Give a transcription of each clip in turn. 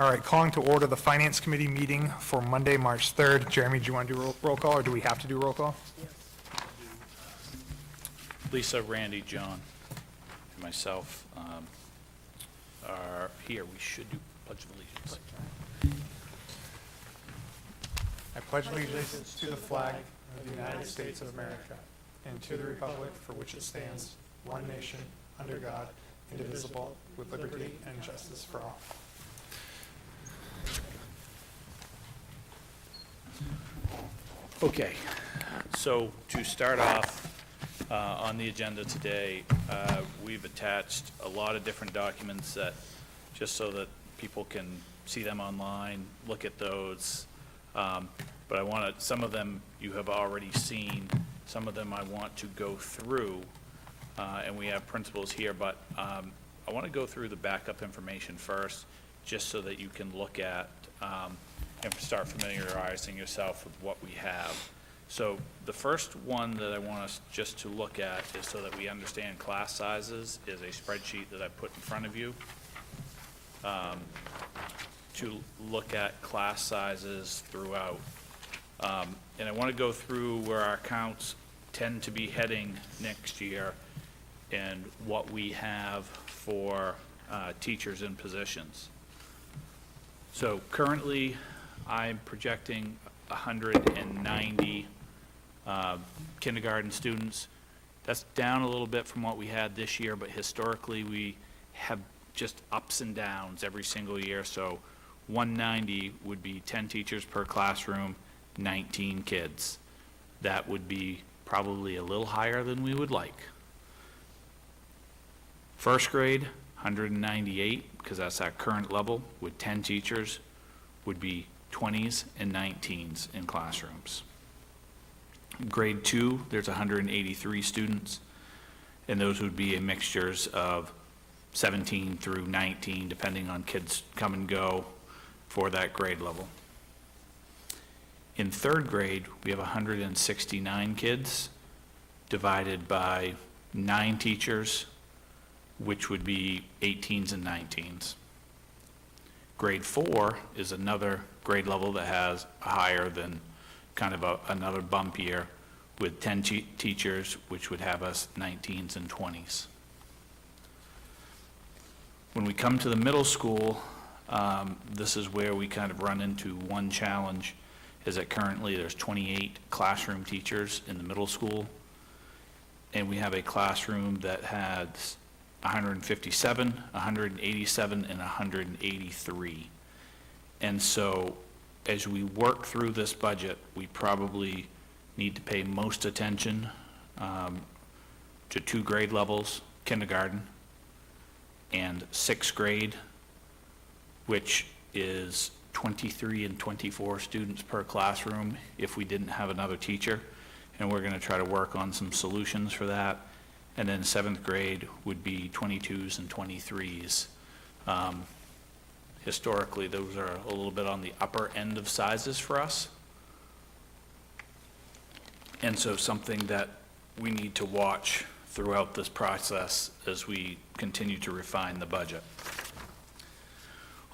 All right, calling to order the Finance Committee meeting for Monday, March 3rd. Jeremy, do you want to do roll call, or do we have to do roll call? Lisa, Randy, John, and myself are here. We should do Pledge of Allegiance. I pledge allegiance to the flag of the United States of America and to the republic for which it stands, one nation, under God, indivisible, with liberty and justice for all. Okay, so to start off on the agenda today, we've attached a lot of different documents that, just so that people can see them online, look at those. But I want to, some of them you have already seen, some of them I want to go through, and we have principals here, but I want to go through the backup information first, just so that you can look at and start familiarizing yourself with what we have. So the first one that I want us just to look at is, so that we understand class sizes, is a spreadsheet that I put in front of you to look at class sizes throughout. And I want to go through where our counts tend to be heading next year and what we have for teachers in positions. So currently, I'm projecting 190 kindergarten students. That's down a little bit from what we had this year, but historically we have just ups and downs every single year. So 190 would be 10 teachers per classroom, 19 kids. That would be probably a little higher than we would like. First grade, 198, because that's our current level, with 10 teachers, would be 20s and 19s in classrooms. Grade 2, there's 183 students, and those would be a mixtures of 17 through 19, depending on kids come and go for that grade level. In third grade, we have 169 kids, divided by 9 teachers, which would be 18s and 19s. Grade 4 is another grade level that has higher than kind of another bump year, with 10 teachers, which would have us 19s and 20s. When we come to the middle school, this is where we kind of run into one challenge, is that currently there's 28 classroom teachers in the middle school, and we have a classroom that has 157, 187, and 183. And so as we work through this budget, we probably need to pay most attention to 2 grade levels, kindergarten and 6th grade, which is 23 and 24 students per classroom if we didn't have another teacher. And we're going to try to work on some solutions for that. And then 7th grade would be 22s and 23s. Historically, those are a little bit on the upper end of sizes for us. And so something that we need to watch throughout this process as we continue to refine the budget.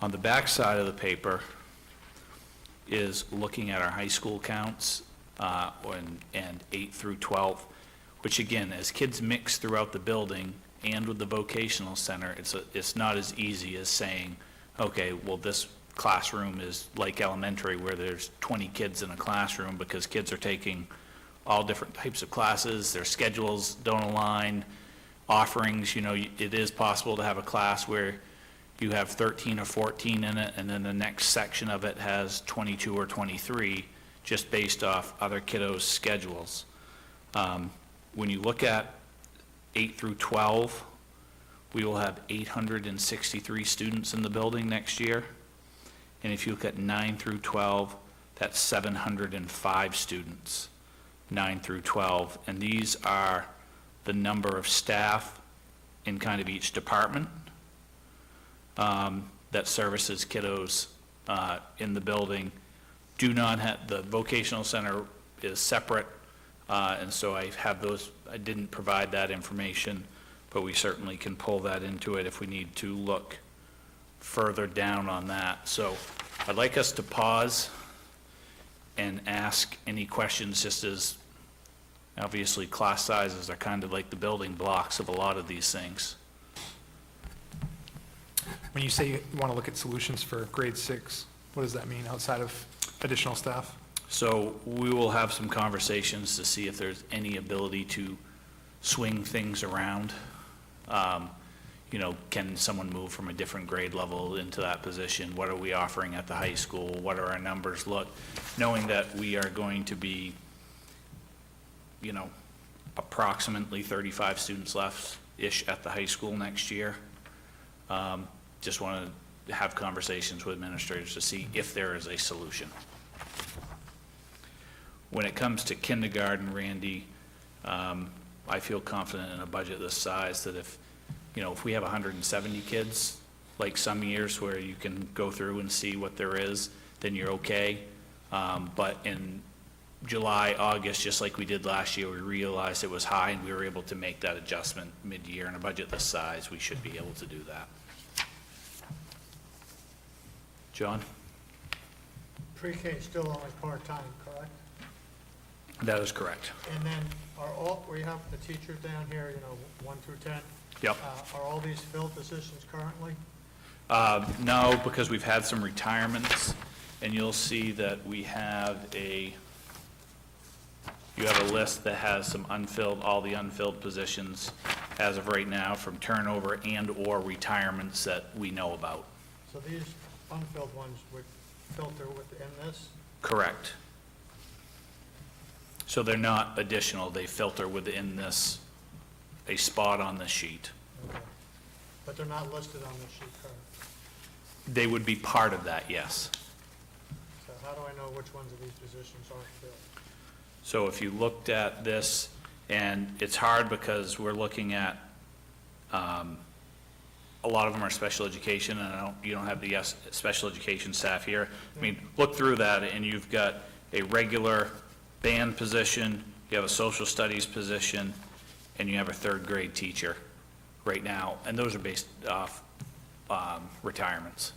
On the back side of the paper is looking at our high school counts and 8 through 12. Which again, as kids mix throughout the building and with the vocational center, it's not as easy as saying, okay, well, this classroom is like elementary where there's 20 kids in a classroom, because kids are taking all different types of classes, their schedules don't align, offerings, you know, it is possible to have a class where you have 13 or 14 in it, and then the next section of it has 22 or 23, just based off other kiddos' schedules. When you look at 8 through 12, we will have 863 students in the building next year. And if you look at 9 through 12, that's 705 students, 9 through 12. And these are the number of staff in kind of each department that services kiddos in the building. Do not have, the vocational center is separate. And so I have those, I didn't provide that information, but we certainly can pull that into it if we need to look further down on that. So I'd like us to pause and ask any questions, just as obviously class sizes are kind of like the building blocks of a lot of these things. When you say you want to look at solutions for grade 6, what does that mean outside of additional staff? So we will have some conversations to see if there's any ability to swing things around. You know, can someone move from a different grade level into that position? What are we offering at the high school? What are our numbers look? Knowing that we are going to be, you know, approximately 35 students left-ish at the high school next year. Just want to have conversations with administrators to see if there is a solution. When it comes to kindergarten, Randy, I feel confident in a budget this size that if we have 170 kids, like some years where you can go through and see what there is, then you're okay. But in July, August, just like we did last year, we realized it was high and we were able to make that adjustment mid-year. In a budget this size, we should be able to do that. John? Pre-K is still only part-time, correct? That is correct. And then we have the teachers down here, 1 through 10. Yep. Are all these filled positions currently? No, because we've had some retirements, and you'll see that we have you have a list that has some all the unfilled positions as of right now from turnover and/or retirements that we know about. So these unfilled ones would filter within this? Correct. So they're not additional, they filter within a spot on the sheet. Okay. But they're not listed on the sheet currently. They would be part of that, yes. So how do I know which ones of these positions aren't filled? So if you looked at this, and it's hard because we're looking at, a lot of them are special education, and you don't have the special education staff here. I mean, look through that, and you've got a regular band position, you have a social studies position, and you have a third grade teacher right now, and those are based off retirements.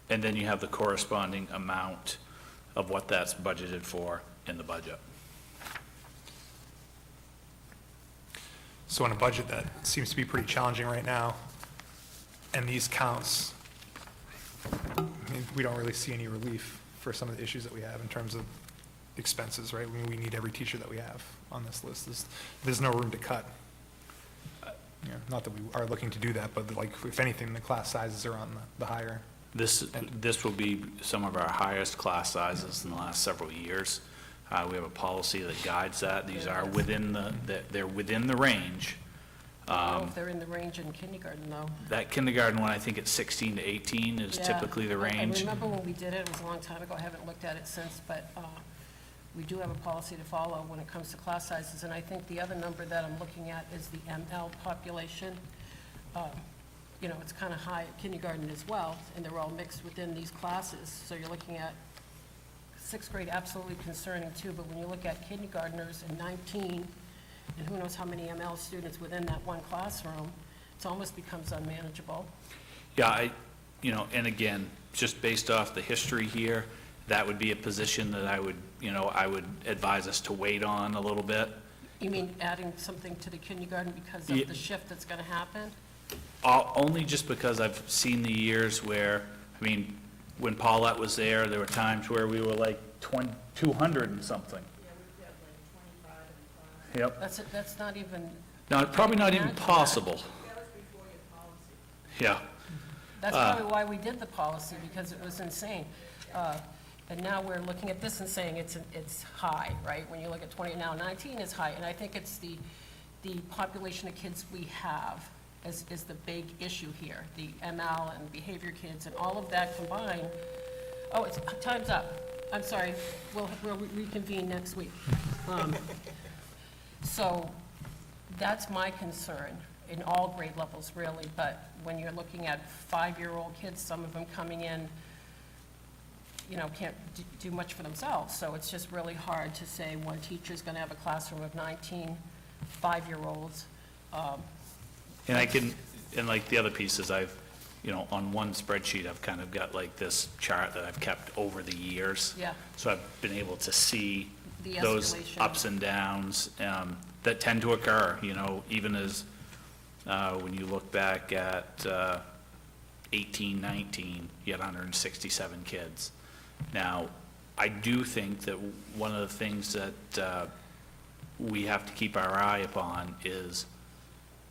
And then you have the corresponding amount of what that's budgeted for in the budget. So in a budget that seems to be pretty challenging right now, and these counts, I mean, we don't really see any relief for some of the issues that we have in terms of expenses, right? I mean, we need every teacher that we have on this list. There's no room to cut. Not that we are looking to do that, but like, if anything, the class sizes are on the higher. This will be some of our highest class sizes in the last several years. We have a policy that guides that. These are they're within the range. I don't know if they're in the range in kindergarten, though. That kindergarten one, I think it's 16 to 18 is Yeah. typically the range. I remember when we did it, it was a long time ago, I haven't looked at it since, but we do have a policy to follow when it comes to class sizes, and I think the other number that I'm looking at is the ML population. It's kind of high at kindergarten as well, and they're all mixed within these classes, so you're looking at sixth grade, absolutely concerning too, but when you look at kindergartners and 19, and who knows how many ML students within that one classroom, it almost becomes unmanageable. Yeah, and again, just based off the history here, that would be a position that I would advise us to wait on a little bit. You mean adding something to the kindergarten because Yeah. of the shift that's going to happen? Only just because I've seen the years where, when Paulette was there were times where we were like 200 and something. Yeah, we've got like 25 and 5. Yep. That's not even, No, probably not even Imagine that. possible. That was before your policy. Yeah. that's probably why we did the policy, because it was insane. And now we're looking at this and saying it's high, right? When you look at 20, now 19 is high, and I think it's the population of kids we have is the big issue here. The ML and behavior kids and all of that combined. Oh, time's up. I'm sorry, we'll reconvene next week. So that's my concern in all grade levels, really, but when you're looking at 5-year-old kids, some of them coming in, can't do much for themselves, so it's just really hard to say one teacher's gonna have a classroom of 19 5-year-olds. And I can, and like the other pieces, I've, on one spreadsheet, I've kind of got like this chart that I've kept over the years. Yeah. So I've been able to see The those escalation. ups and downs that tend to occur, even as, when you look back at 18, 19, you had 167 kids. Now, I do think that one of the things that we have to keep our eye upon is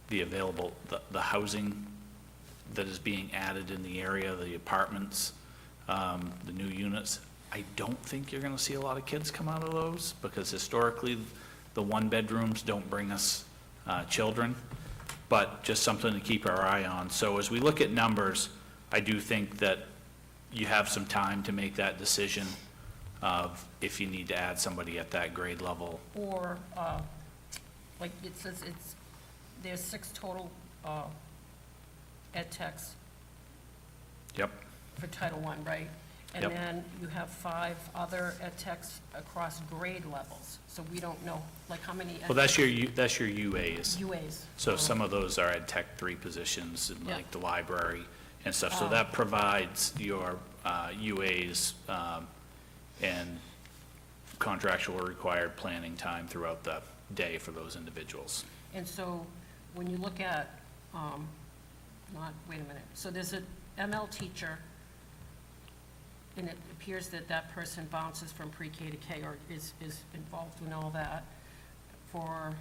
the housing that is being added in the area, the apartments, the new units. I don't think you're gonna see a lot of kids come out of those, because historically, the one-bedrooms don't bring us children, but just something to keep our eye on. So as we look at numbers, I do think that you have some time to make that decision of if you need to add somebody at that grade level. Or, like it says, there's 6 total ed techs Yep. for Title I, right? And Yep. then you have 5 other ed techs across grade levels, so we don't know, like, how many. Well, that's your UAs. UAs. So some of those are Ed Tech 3 positions, in Yeah. like the library and stuff. So Oh. that provides your UAs and contractual required planning time throughout the day for those individuals. And so, when you look at, wait a minute, so there's a ML teacher, and it appears that that person bounces from pre-K to K, or is involved in all that, for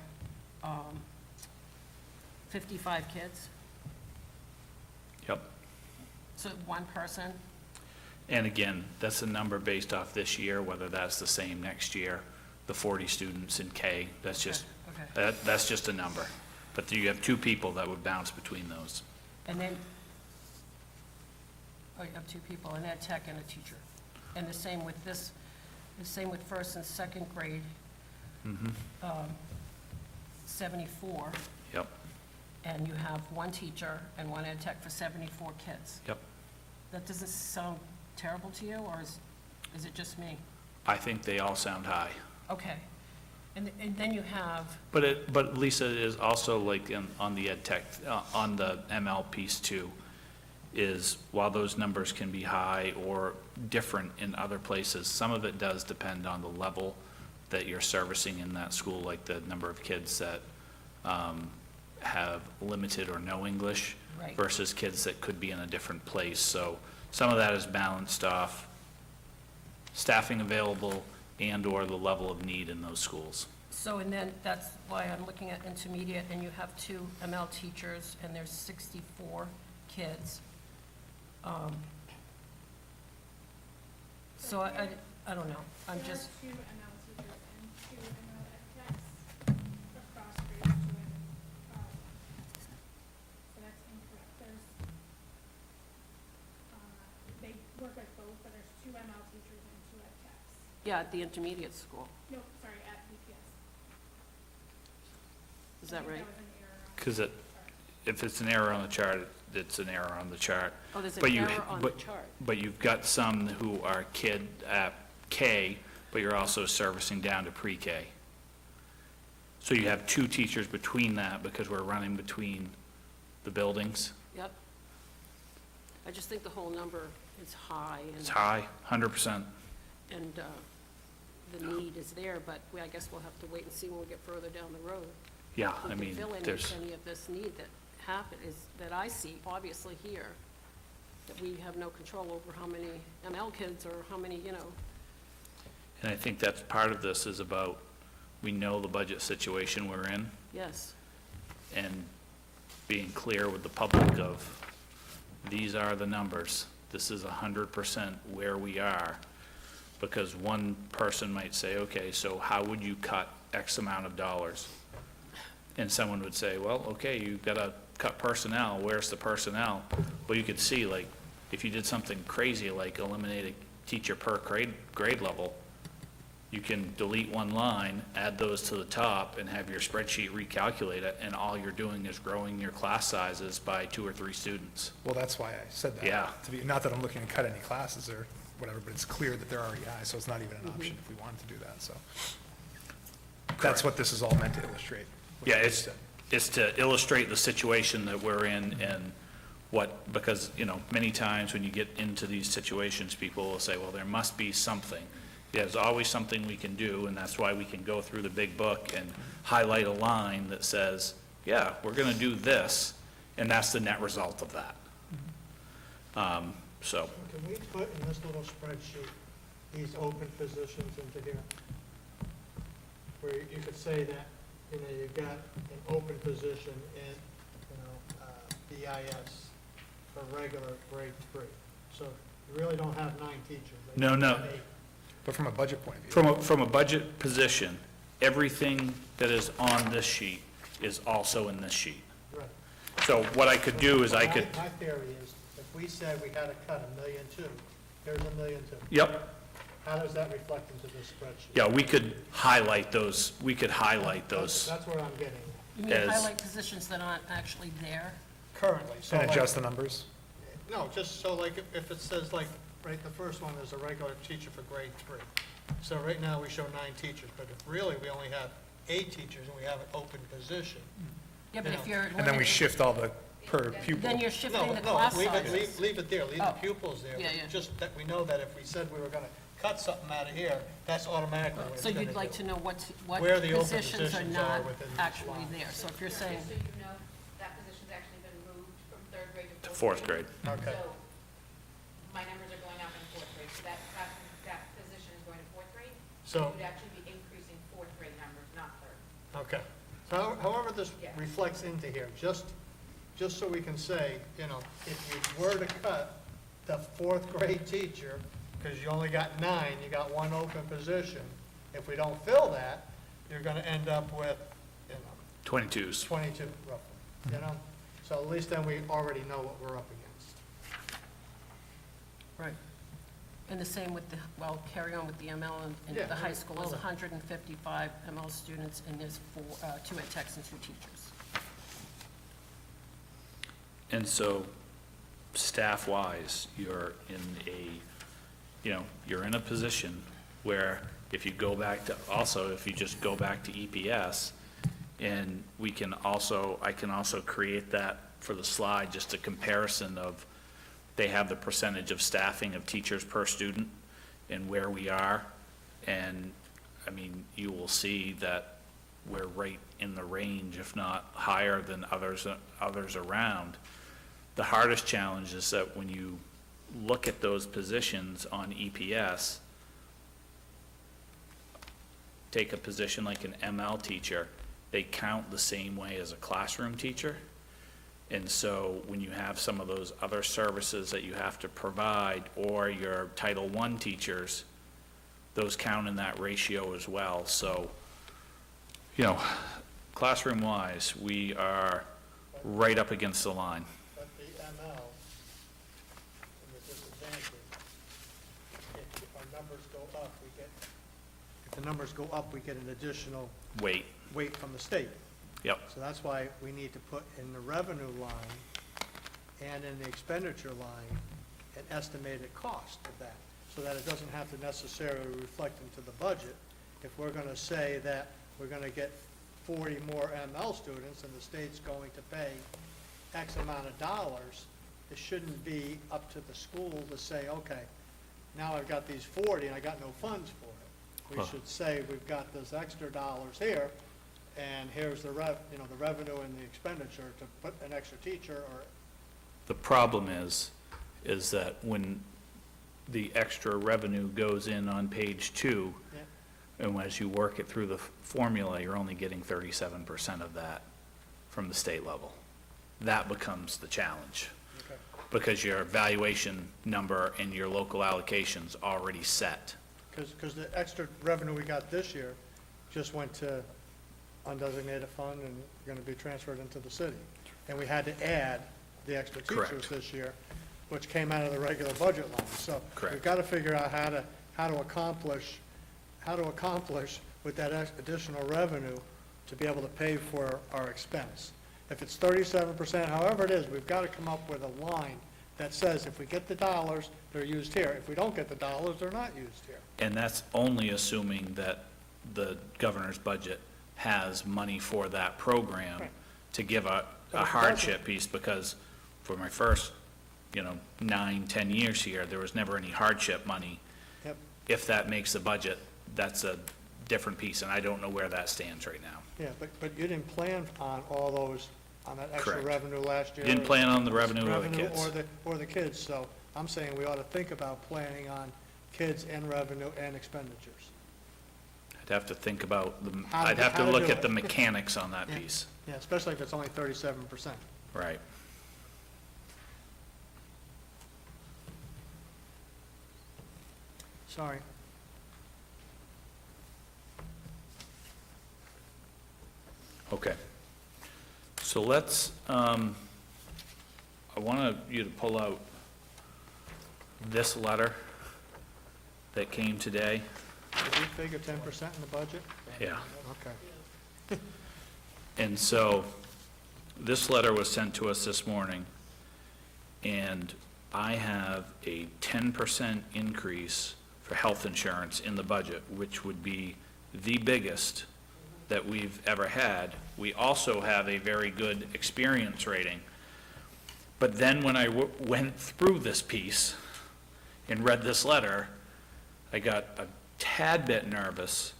55 kids, Yep. so one person, And again, that's a number based off this year, whether that's the same next year. The 40 students in K, that's just, okay. that's just a number. But you have 2 people that would bounce between those. And then, oh, you have 2 people, an ed tech and a teacher. And the same with this, the same with first and second grade, 74, Yep, and you have 1 teacher and 1 ed tech for 74 kids. yep. That doesn't sound terrible to you, or is it just me? I think they all sound high. Okay. And then you have, But Lisa, is also like on the ed tech, on the ML piece too, is while those numbers can be high or different in other places, some of it does depend on the level that you're servicing in that school, like the number of kids that have limited or no English Right. versus kids that could be in a different place. So some of that is balanced off staffing available and/or the level of need in those schools. so, and then that's why I'm looking at intermediate, and you have 2 ML teachers, and there's 64 kids. So I don't know, I'm just, There are 2 ML teachers and 2 ML ed techs across grades 2 and 1. So that's incorrect. They work at both, but there's 2 ML teachers and 2 ed techs. yeah, at the intermediate school, No, sorry, at BPS. is that right? That was an error on. Because if it's an error on the chart, it's an error on the chart. Oh, there's But an you- error on the but- chart. But you've got some who are kid at K, but you're also servicing down to pre-K. So you have 2 teachers between that because we're running between the buildings. Yep. I just think the whole number is high, It's high, 100%. and the need is there, but I guess we'll have to wait and see when we get further down the road. Yeah, Who I can mean, fill in there's, any of this need that that I see, obviously here, that we have no control over how many ML kids or how many, and I think that's part of this is about, we know the budget situation we're in, yes. and being clear with the public of, these are the numbers. This is 100% where we are. Because one person might say, okay, so how would you cut X amount of dollars? And someone would say, well, okay, you've got to cut personnel. Where's the personnel? Well, you could see, like, if you did something crazy, like eliminate a teacher per grade level, you can delete one line, add those to the top, and have your spreadsheet recalculate it, and all you're doing is growing your class sizes by 2 or 3 students. Well, that's why I said that. Yeah. Not that I'm looking to cut any classes or whatever, but it's clear that they're already high, so it's not even an option if we wanted to do that, so. That's Correct. what this is all meant to illustrate. what Yeah, you it's, said. it's to illustrate the situation that we're in and what, because, you know, many times when you get into these situations, people will say, well, there must be something. There's always something we can do, and that's why we can go through the big book and highlight a line that says, yeah, we're gonna do this, and that's the net result of that. So, Can we put in this little spreadsheet these open positions into here? Where you could say that, you know, you've got an open position in, you know, BIS for regular grade 3. So you really don't have 9 teachers. They No, just no. have 8. But from a budget point of view. from a budget position, everything that is on this sheet is also in this sheet. Right. So what I could do is I My- could, My theory is, if we said we had to cut $1.2 million, here's $1.2 million. yep, How does that reflect into this spreadsheet? yeah, we could highlight those, That's where I'm getting at. You mean As- highlight positions that aren't actually there? Currently, so And like, adjust the numbers. no, just so like, if it says like, right, the first one is a regular teacher for grade 3. So right now, we show 9 teachers, but if really we only have 8 teachers and we have an open position. Yeah, but if you're And then we limited, shift all the per pupil. then you're No, shifting the no, class leave it, sizes. leave it there, leave the Oh. pupils there. Yeah, yeah. Just that we know that if we said we were gonna cut something out of here, that's automatically what it's So gonna you'd like do. to know what Where the open positions are positions are not within each actually line. there. So if you're saying, Just so you know, that position's actually been moved from 3rd grade to to 4th grade. Okay. So my numbers are going up in 4th grade, so that position is going to 4th grade. So- It would actually be increasing 4th grade numbers, not 3rd. Okay. So however this Yeah. reflects into here, just so we can say, you know, if you were to cut the 4th grade teacher, because you only got 9, you got 1 open position, if we don't fill that, you're gonna end up with, you know, 22s. 22 roughly, you know? So at least then we already know what we're up against. right. And the same with the, well, carry on with the ML in Yeah, the high right. school is 155 ML students and there's 2 ed techs and 2 teachers. And so, staff-wise, you're in a position where if you go back to, also, if you just go back to EPS, and I can also create that for the slide, just a comparison of, they have the percentage of staffing of teachers per student and where we are. And, I mean, you will see that we're right in the range, if not higher than others around. The hardest challenge is that when you look at those positions on EPS, take a position like an ML teacher, they count the same way as a classroom teacher. And so when you have some of those other services that you have to provide, or your Title I teachers, those count in that ratio as well. So, you know, classroom-wise, we are right up against the line. But the ML, and the disadvantage, if our numbers go up, if the numbers go up, we get an additional Wait, weight from the state. yep, So that's why we need to put in the revenue line and in the expenditure line an estimated cost of that, so that it doesn't have to necessarily reflect into the budget. If we're gonna say that we're gonna get 40 more ML students and the state's going to pay X amount of dollars, it shouldn't be up to the school to say, okay, now I've got these 40 and I got no funds for it. We Huh. should say, we've got this extra dollars here, and here's the the revenue and the expenditure to put an extra teacher or, the problem is that when the extra revenue goes in on page 2, yeah, and as you work it through the formula, you're only getting 37% of that from the state level. That becomes the challenge, okay. because your valuation number and your local allocation's already set. Because the extra revenue we got this year just went to undesignated fund and going to be transferred into the city. And we had to add the extra teachers Correct. this year, which came out of the regular budget line. So Correct. we've got to figure out how to accomplish with that additional revenue to be able to pay for our expense. If it's 37%, however it is, we've got to come up with a line that says if we get the dollars, they're used here. If we don't get the dollars, they're not used here. And that's only assuming that the governor's budget has money for that program. Right. to give a But it hardship piece, because for my first, 9, 10 years here, there was never any hardship money. Yep. If that makes the budget, that's a different piece, and I don't know where that stands right now. Yeah, but you didn't plan on all those, on that extra Correct. revenue last year? Didn't plan on the revenue or the kids. Or the kids, so I'm saying we ought to think about planning on kids and revenue and expenditures. I'd have to think about How to I'd have to do look it. at the mechanics on that Yeah. piece. Yeah, especially if it's only 37%. Right. Sorry. Okay. So let's, I want you to pull out this letter that came today. Did we figure 10% in the budget? Yeah. Okay. And so, this letter was sent to us this morning, and I have a 10% increase for health insurance in the budget, which would be the biggest that we've ever had. We also have a very good experience rating. But then when I went through this piece and read this letter, I got a tad bit nervous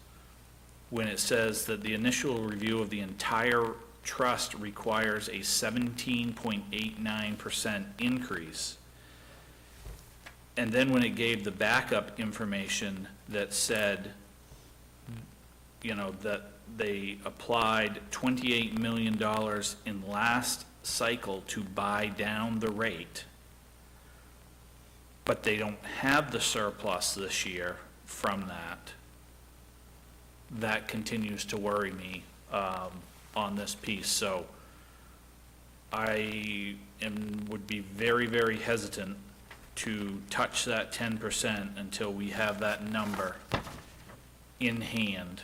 when it says that the initial review of the entire trust requires a 17.89% increase. And then when it gave the backup information that said, that they applied $28 million in last cycle to buy down the rate, but they don't have the surplus this year from that, that continues to worry me on this piece. So I would be very, very hesitant to touch that 10% until we have that number in hand,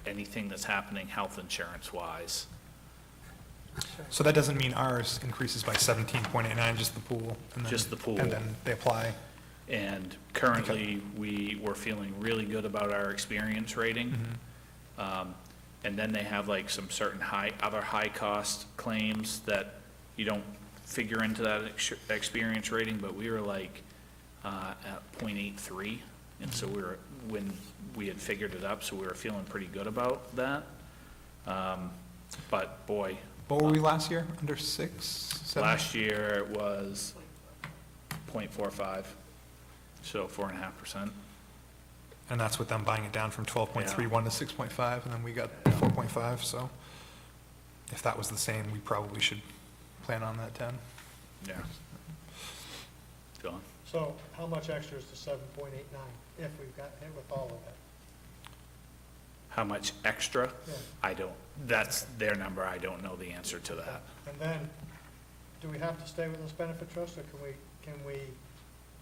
anything that's happening health insurance-wise. So that doesn't mean ours increases by 17.89, just the pool? And then- Just the pool. And then they apply? And currently, we were feeling really good about our experience rating. And then they have like some certain other high-cost claims that you don't figure into that experience rating, but we were like at .83. And so when we had figured it up, so we were feeling pretty good about that. But boy, What were we last year? Under 6, 7? last year it was .45, so 4.5%. And that's with them buying it down from 12.31 to 6.5, and then we got 4.5, so if that was the same, we probably should plan on that 10. Yeah. John? So how much extra is the 7.89 if we've got hit with all of that? How much extra? Yeah. I don't, that's their number, I don't know the answer to that. And then, do we have to stay with this benefit trust, or can we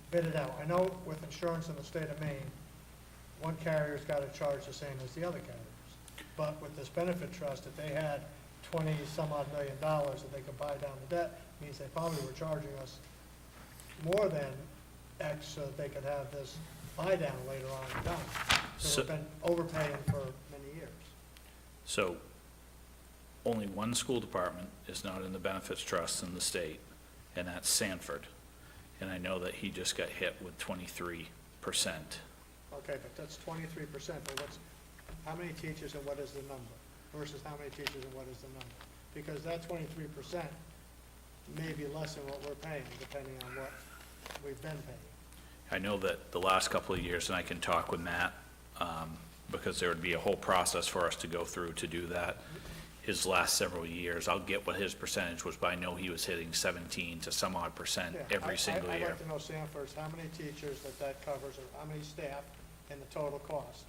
bid it out? I know with insurance in the state of Maine, one carrier's got to charge the same as the other carriers. But with this benefit trust, if they had 20-some-odd million dollars that they could buy down the debt, means they probably were charging us more than X so that they could have this buy down later on done. So So- we've been overpaying for many years. So, only one school department is not in the benefits trust in the state, and that's Sanford. And I know that he just got hit with 23%. Okay, but that's 23%, but how many teachers and what is the number? Versus how many teachers and what is the number? Because that 23% may be less than what we're paying, depending on what we've been paying. I know that the last couple of years, and I can talk with Matt, because there would be a whole process for us to go through to do that. His last several years, I'll get what his percentage was, but I know he was hitting 17 to some odd percent Yeah, every single I'd year. like to know, Sanford's, how many teachers that covers, or how many staff, and the total cost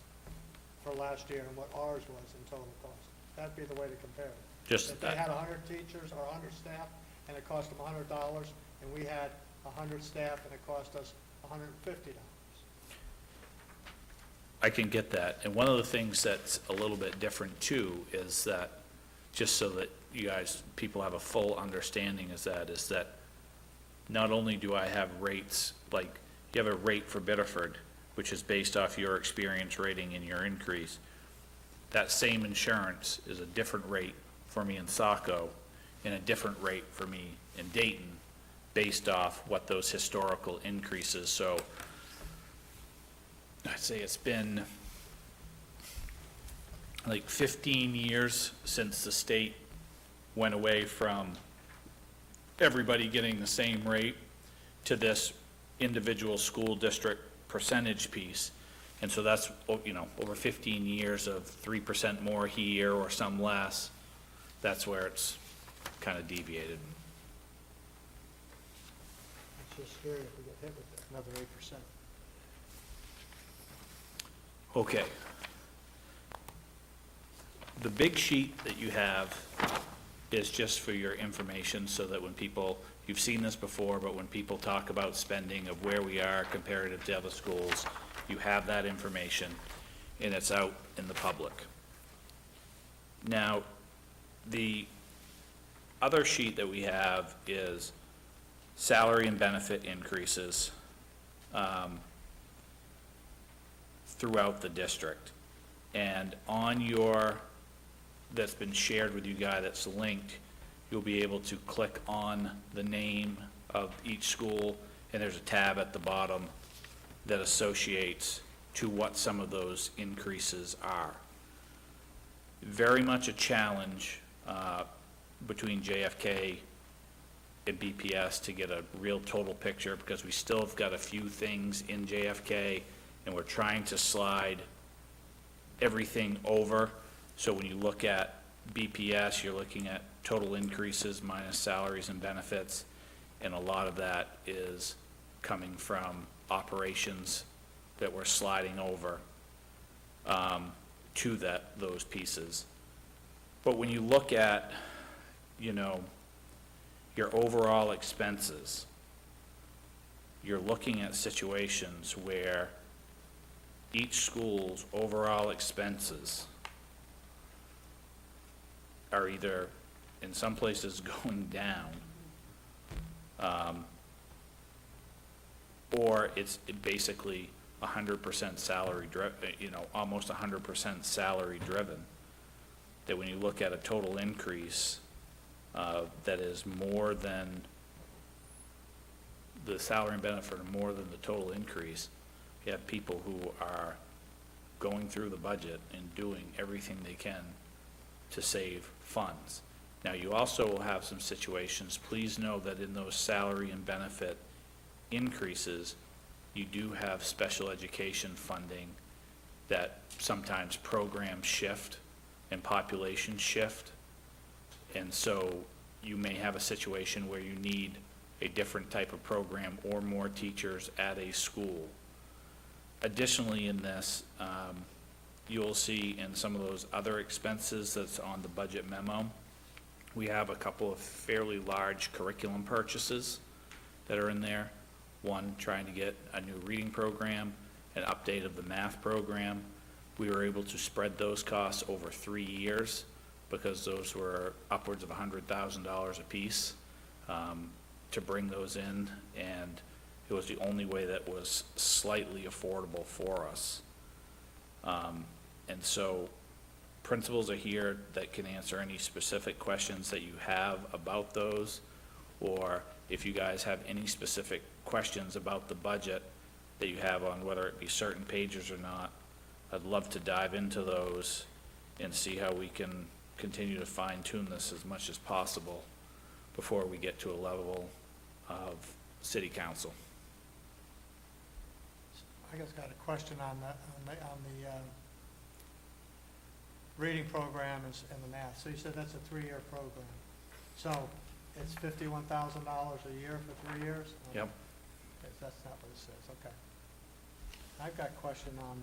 for last year, and what ours was in total cost. That'd be the way to compare it. Just If they had 100 teachers or 100 staff, and it cost them $100, and we had 100 staff, and it cost us $150. I can get that. And one of the things that's a little bit different too is that, just so that you guys, people have a full understanding is that not only do I have rates, like, you have a rate for Biddeford, which is based off your experience rating and your increase, that same insurance is a different rate for me in Saco and a different rate for me in Dayton, based off what those historical increases. So I'd say it's been like 15 years since the state went away from everybody getting the same rate to this individual school district percentage piece. And so that's, you know, over 15 years of 3% more here or some less, that's where it's kind of deviated. It's just scary if we get hit with another 8%. Okay. The big sheet that you have is just for your information, so that when people, you've seen this before, but when people talk about spending of where we are comparative to other schools, you have that information, and it's out in the public. Now, the other sheet that we have is salary and benefit increases throughout the district. And on your, that's been shared with you guys, that's linked, you'll be able to click on the name of each school, and there's a tab at the bottom that associates to what some of those increases are. Very much a challenge between JFK and BPS to get a real total picture, because we still have got a few things in JFK, and we're trying to slide everything over. So when you look at BPS, you're looking at total increases minus salaries and benefits, and a lot of that is coming from operations that we're sliding over to those pieces. But when you look at, you know, your overall expenses, you're looking at situations where each school's overall expenses are either, in some places, going down, or it's basically 100% salary almost 100% salary driven. That when you look at a total increase that is more than, the salary and benefit are more than the total increase, you have people who are going through the budget and doing everything they can to save funds. Now, you also will have some situations, please know that in those salary and benefit increases, you do have special education funding that sometimes programs shift and populations shift. And so you may have a situation where you need a different type of program or more teachers at a school. Additionally, in this, you'll see in some of those other expenses that's on the budget memo, we have a couple of fairly large curriculum purchases that are in there. One, trying to get a new reading program, an update of the math program. We were able to spread those costs over 3 years because those were upwards of $100,000 a piece to bring those in, and it was the only way that was slightly affordable for us. And so principals are here that can answer any specific questions that you have about those, or if you guys have any specific questions about the budget that you have on whether it be certain pages or not, I'd love to dive into those and see how we can continue to fine tune this as much as possible before we get to a level of city council. I guess got a question on the reading program and the math. So you said that's a 3-year program. So it's $51,000 a year for 3 years? Yep. Yes, that's not what it says, okay. I've got a question on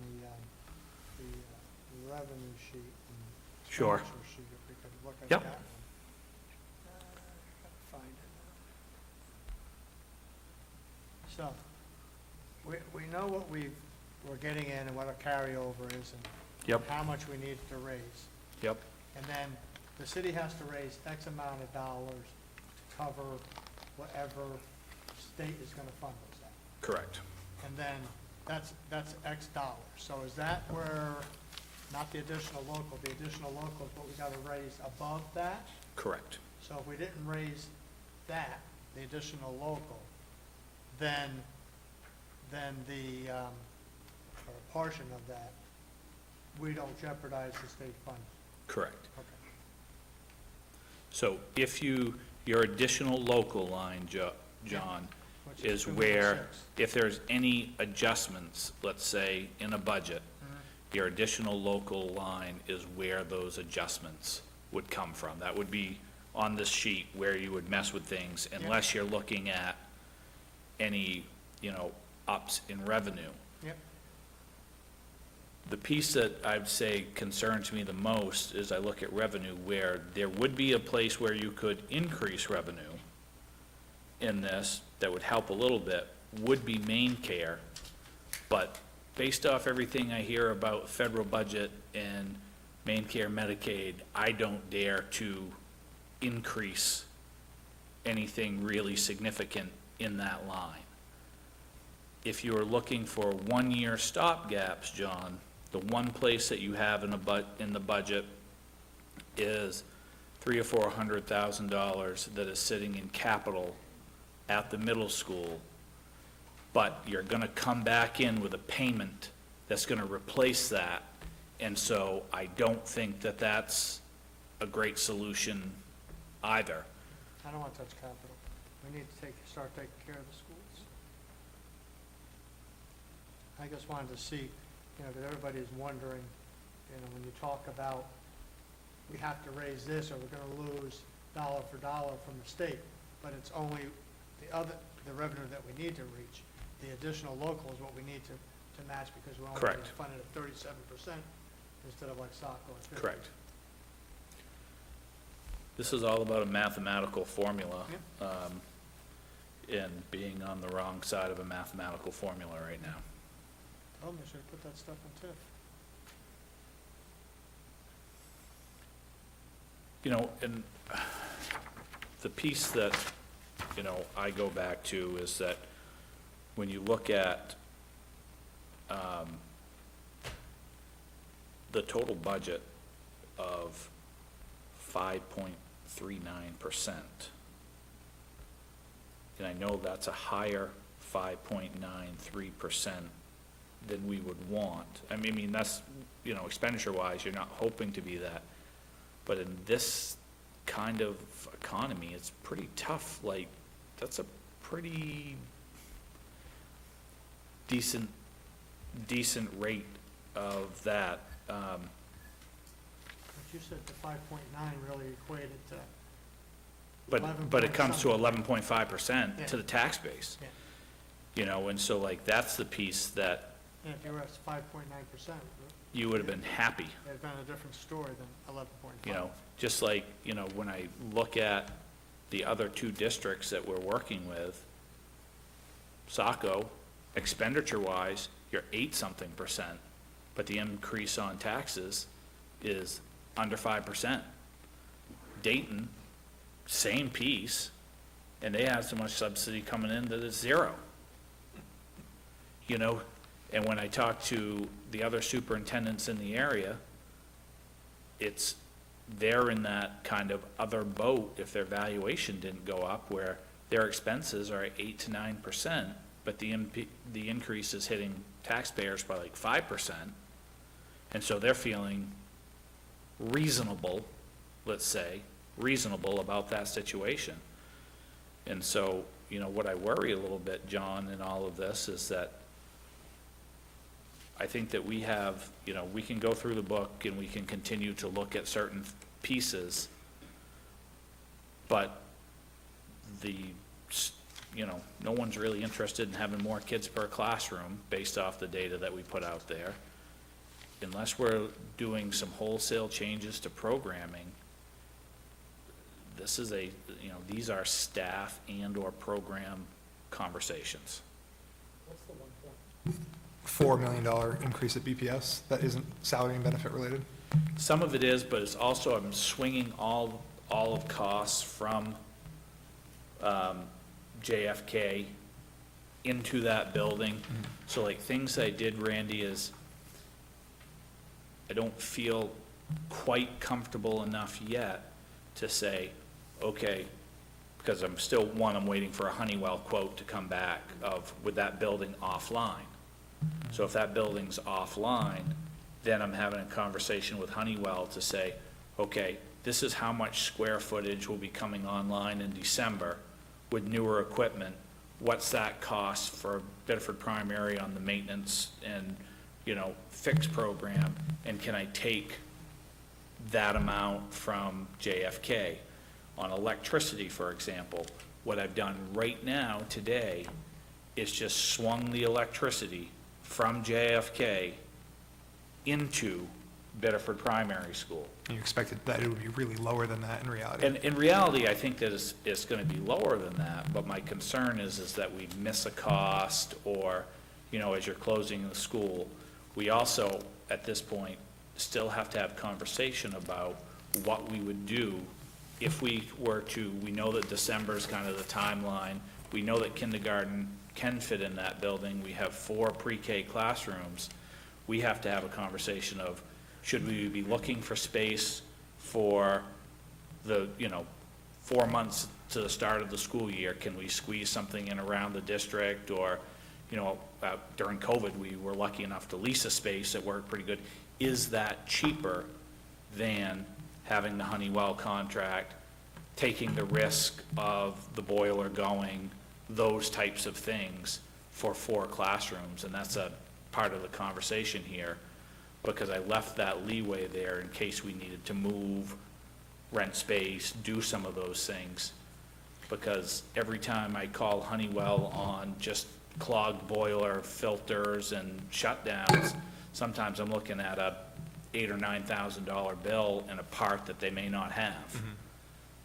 the revenue sheet and Sure. expenditure sheet, if we could look at Yep. that one. Gotta find it now. So, we know what we're getting in and what our carryover is and Yep. how much we need to raise. Yep. And then the city has to raise X amount of dollars to cover whatever state is gonna fund us at. Correct. And then that's X dollars. So is that where not the additional local. The additional local is what we gotta raise above that. Correct. So if we didn't raise that, the additional local, then the, or a portion of that, we don't jeopardize the state funds. Correct. Okay. So if your additional local line, John, Which is 2.6. where, if there's any adjustments, let's say, in a budget, your additional local line is where those adjustments would come from. That would be on this sheet where you would mess with things, unless you're looking at any, ups in revenue. Yep. The piece that I'd say concerns me the most is I look at revenue, where there would be a place where you could increase revenue in this that would help a little bit, would be main care. But based off everything I hear about federal budget and main care Medicaid, I don't dare to increase anything really significant in that line. If you are looking for one-year stopgaps, John, the one place that you have in the budget is $300,000 or $400,000 that is sitting in capital at the middle school, but you're gonna come back in with a payment that's gonna replace that, and so I don't think that that's a great solution either. I don't want to touch capital. We need to start taking care of the schools. I just wanted to see, because everybody is wondering, when you talk about, we have to raise this, or we're gonna lose dollar for dollar from the state, but it's only the revenue that we need to reach. The additional local is what we need to match, because we're only being Correct. funded at 37% instead of like Saco at 50%. Correct. This is all about a mathematical formula, and being on the wrong side of a mathematical formula right now. Tell them they should put that stuff in TIF. And the piece that, I go back to is that when you look at the total budget of 5.39%, and I know that's a higher 5.93% than we would want. I mean, that's, expenditure-wise, you're not hoping to be that. But in this kind of economy, it's pretty tough. Like, that's a pretty decent rate of that. But you said the 5.9 really equated to, But it comes to 11 11.5% Yeah. to the tax base. Yeah. And so like, that's the piece that and if you were at 5.9%, you would have been happy. it'd been a different story than 11.5. Just like, when I look at the other two districts that we're working with, Saco, expenditure-wise, you're 8-something%, but the increase on taxes is under 5%. Dayton, same piece, and they have so much subsidy coming in that it's 0. And when I talk to the other superintendents in the area, they're in that kind of other boat if their valuation didn't go up, where their expenses are at 8 to 9%, but the increase is hitting taxpayers by like 5%. And so they're feeling reasonable, let's say, about that situation. And so, what I worry a little bit, John, in all of this is that I think that we have, we can go through the book and we can continue to look at certain pieces, but no one's really interested in having more kids per classroom based off the data that we put out there. Unless we're doing some wholesale changes to programming, this is these are staff and/or program conversations. What's the 1 point? $4 million increase at BPS that isn't salary and benefit related. Some of it is, but it's also, I'm swinging all of costs from JFK into that building. So like things I did, Randy, is I don't feel quite comfortable enough yet to say, okay, because I'm still, I'm waiting for a Honeywell quote to come back of, with that building offline. So if that building's offline, then I'm having a conversation with Honeywell to say, okay, this is how much square footage will be coming online in December with newer equipment. What's that cost for Bedford Primary on the maintenance and, fix program? And can I take that amount from JFK? On electricity, for example, what I've done right now, today, is just swung the electricity from JFK into Bedford Primary School. You expected that it would be really lower than that in reality. And in reality, I think that it's gonna be lower than that, but my concern is that we miss a cost, or, as you're closing the school, we also, at this point, still have to have conversation about what we would do if we were to, we know that December is kind of the timeline, we know that kindergarten can fit in that building, we have 4 pre-K classrooms, we have to have a conversation of, should we be looking for space for the, 4 months to the start of the school year? Can we squeeze something in around the district? Or, during COVID, we were lucky enough to lease a space that worked pretty good. Is that cheaper than having the Honeywell contract, taking the risk of the boiler going, those types of things for 4 classrooms? And that's a part of the conversation here, because I left that leeway there in case we needed to move, rent space, do some of those things. Because every time I call Honeywell on just clogged boiler, filters, and shutdowns, sometimes I'm looking at a $8,000 or $9,000 bill and a part that they may not have.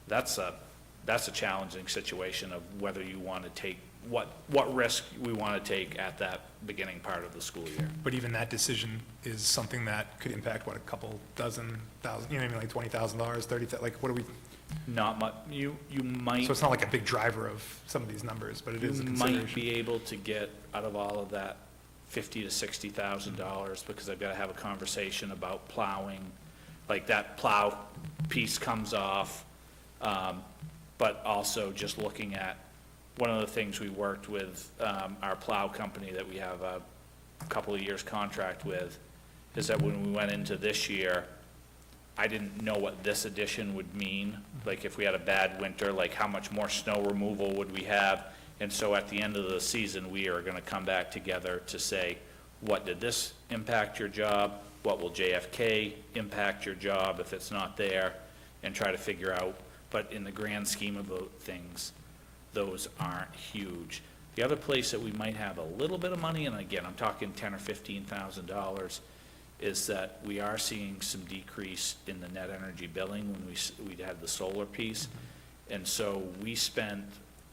That's a challenging situation of whether you want to take, what risk we want to take at that beginning part of the school year. But even that decision is something that could impact, what, a couple dozen thousand, like $20,000, $30,000, like, what do we, Not much, you might. so it's not like a big driver of some of these numbers, but it is a You consideration. might be able to get out of all of that $50,000 to $60,000, because I've got to have a conversation about plowing, like that plow piece comes off, but also just looking at, one of the things we worked with our plow company that we have a couple of years contract with, is that when we went into this year, I didn't know what this addition would mean, like if we had a bad winter, like how much more snow removal would we have? And so at the end of the season, we are gonna come back together to say, what did this impact your job? What will JFK impact your job if it's not there? And try to figure out, but in the grand scheme of things, those aren't huge. The other place that we might have a little bit of money, and again, I'm talking $10,000 or $15,000, is that we are seeing some decrease in the net energy billing when we had the solar piece. And so we spent,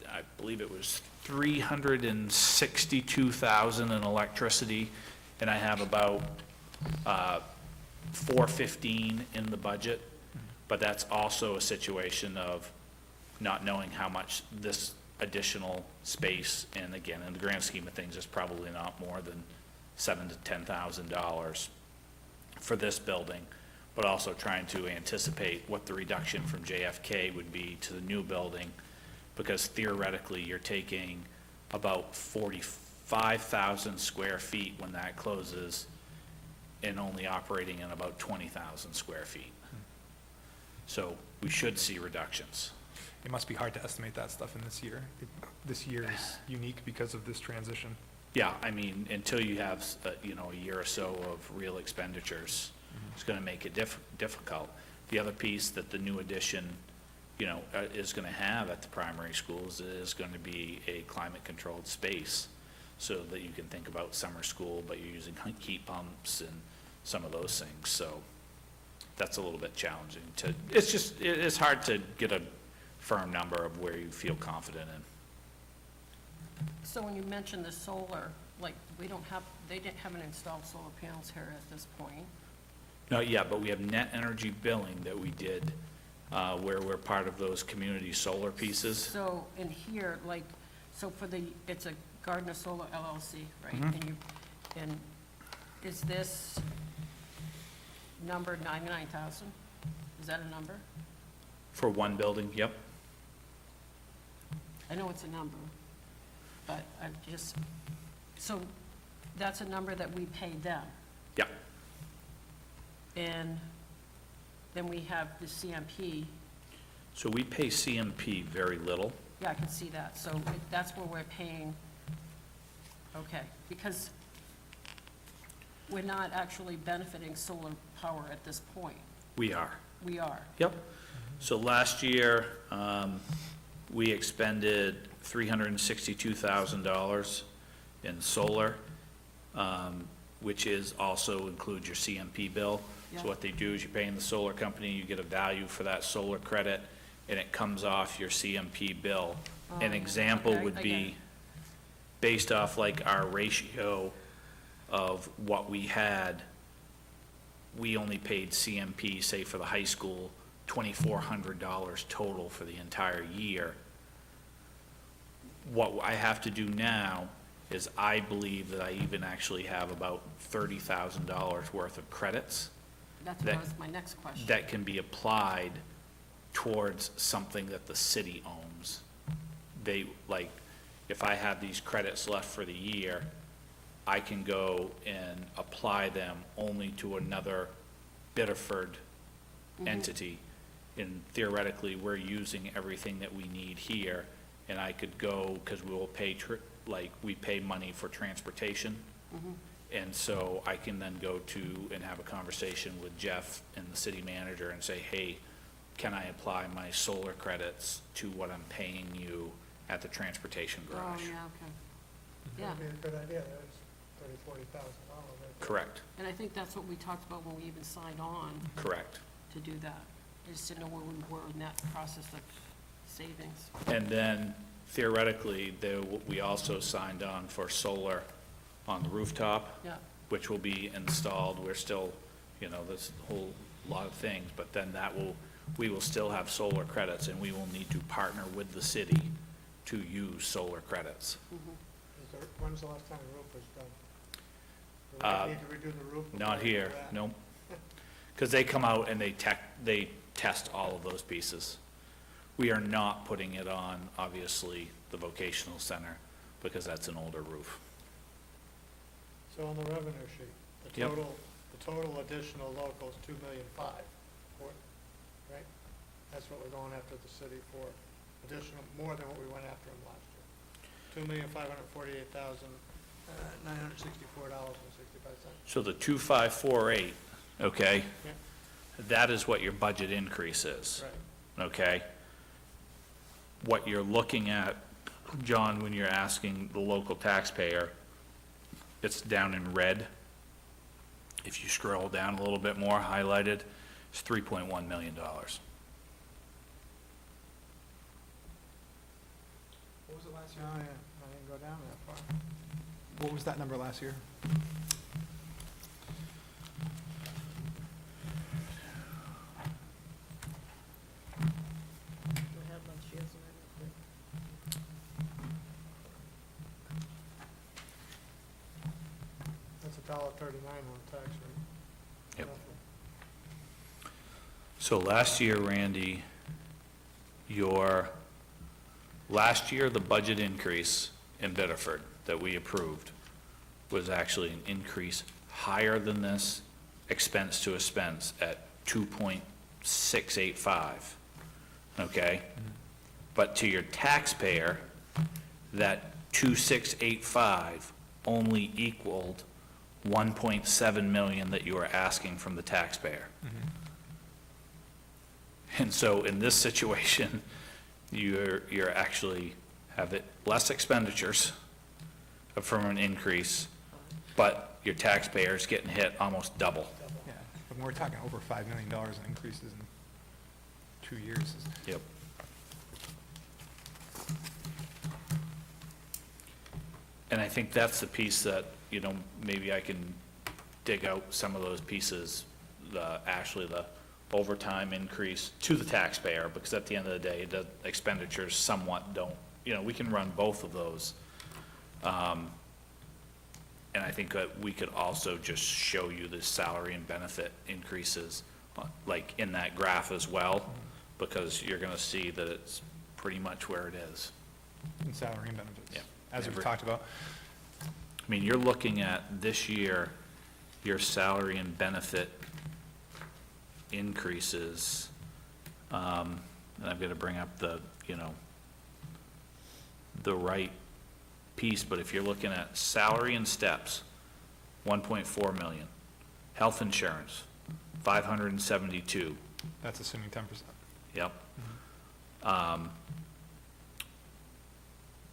I believe it was $362,000 in electricity, and I have about $415 in the budget. But that's also a situation of not knowing how much this additional space, and again, in the grand scheme of things, it's probably not more than $7,000 to $10,000 for this building, but also trying to anticipate what the reduction from JFK would be to the new building, because theoretically, you're taking about 45,000 square feet when that closes, and only operating in about 20,000 square feet. So we should see reductions. It must be hard to estimate that stuff in this year. This year is unique because of this transition. Yeah, I mean, until you have, a year or so of real expenditures, it's gonna make it difficult. The other piece that the new addition, is gonna have at the primary schools is gonna be a climate-controlled space, so that you can think about summer school, but you're using heat pumps and some of those things, so that's a little bit challenging it's hard to get a firm number of where you feel confident in. So when you mentioned the solar, like, they haven't installed solar panels here at this point. No, yeah, but we have net energy billing that we did, where we're part of those community solar pieces. So in here, like, so for it's a Gardner Solar LLC, right? Mhm. And is this, number 99,000. Is that a number? For one building, yep. I know it's a number, but I just, so that's a number that we paid them. Yep. And then we have the CMP. So we pay CMP very little. Yeah, I can see that. So that's where we're paying, okay, because we're not actually benefiting solar power at this point. We are. We are. Yep. So last year, we expended $362,000 in solar, which is also includes your CMP bill. Yeah. So what they do is you're paying the solar company, you get a value for that solar credit, and it comes off your CMP bill. An example okay, would I get be it. based off like our ratio of what we had, we only paid CMP, say for the high school, $2,400 total for the entire year. What I have to do now is I believe that I even actually have about $30,000 worth of credits That's that- what was my next question. that can be applied towards something that the city owns. They, like, if I have these credits left for the year, I can go and apply them only to another Biddeford entity. And theoretically, we're using everything that we need here, and I could go, because we will pay, like, we pay money for transportation. And so I can then go to and have a conversation with Jeff and the city manager and say, hey, can I apply my solar credits to what I'm paying you at the transportation Oh, garage? yeah, okay. Yeah, That'd be a good idea, that's $30,000-$40,000 right there. Correct, and I think that's what we talked about when we even signed on correct. to do that. I just didn't know where we were in that process of savings. And then theoretically, we also signed on for solar on the rooftop, Yeah, which will be installed. We're still, there's a whole lot of things, but then we will still have solar credits, and we will need to partner with the city to use solar credits. When's the last time the roof was done? Do Uh, we need to redo the roof? before Not we do here, that? nope. Because they come out and they test all of those pieces. We are not putting it on, obviously, the vocational center, because that's an older roof. So on the revenue sheet, the Yep. total additional local is $2,500,000, right? That's what we're going after the city for, additional, more than what we went after them last year. $2,548,964.65. So the 2,548, okay? Yeah. That is what your budget increase is. Right. Okay? What you're looking at, John, when you're asking the local taxpayer, it's down in red. If you scroll down a little bit more, highlighted, it's $3.1 million. What was it last Oh, year? yeah, I didn't go down that far. What was that number last year? That's $1.39 on the tax rate. Yep. Roughly. So last year, Randy, last year, the budget increase in Biddeford that we approved was actually an increase higher than this, expense to expense, at 2.685, okay? But to your taxpayer, that 2.685 only equaled 1.7 million that you are asking from the taxpayer. And so in this situation, you're actually have it less expenditures from an increase, but your taxpayer's getting hit almost double. Yeah, but we're talking over $5 million in increases in 2 years. Yep. And I think that's the piece that, maybe I can dig out some of those pieces, the overtime increase to the taxpayer, because at the end of the day, the expenditures somewhat don't, we can run both of those. And I think that we could also just show you the salary and benefit increases, like in that graph as well, because you're gonna see that it's pretty much where it is. In salary and benefits. Yeah. As we've Every- talked about. I mean, you're looking at this year, your salary and benefit increases, and I've got to bring up the, the right piece, but if you're looking at salary and steps, 1.4 million. Health insurance, 572, That's assuming 10%. yep.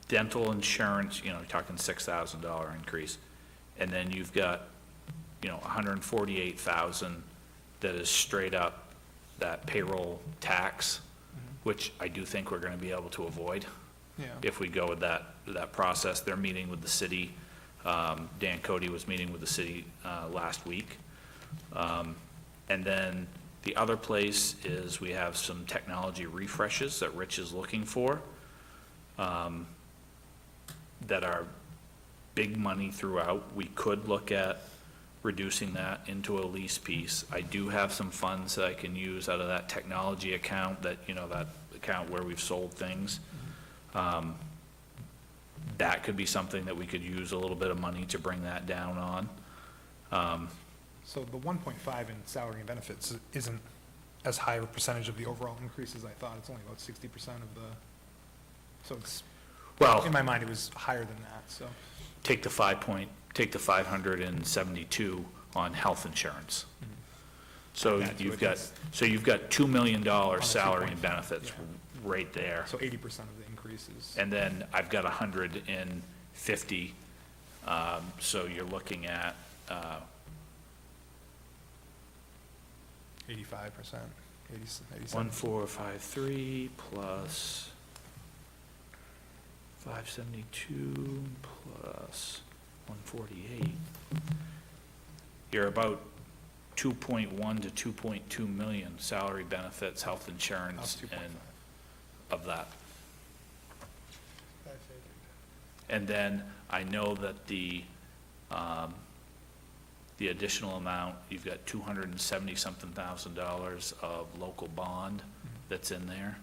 Dental insurance, you're talking $6,000 increase. And then you've got, 148,000 that is straight up that payroll tax, which I do think we're gonna be able to avoid Yeah. if we go with that process. They're meeting with the city. Dan Cody was meeting with the city last week. And then the other place is we have some technology refreshes that Rich is looking for, that are big money throughout. We could look at reducing that into a lease piece. I do have some funds that I can use out of that technology account, that account where we've sold things. That could be something that we could use a little bit of money to bring that down on. So the 1.5 in salary and benefits isn't as high a percentage of the overall increase as I thought. It's only about 60% of the, so it's, Well, in my mind, it was higher than that, so. take the 572 on health insurance. So Add to you've it, got, that's- $2 million the salary 2.5, and benefits yeah. right there. So 80% of the increase is. And then I've got 150, so you're looking at, 85%, 87. 1453 plus 572 plus 148. You're about 2.1 to 2.2 million salary, benefits, health insurance, Up 2.5. and of that. I figured. And then I know that the additional amount, you've got 270-something thousand of local bond that's in there.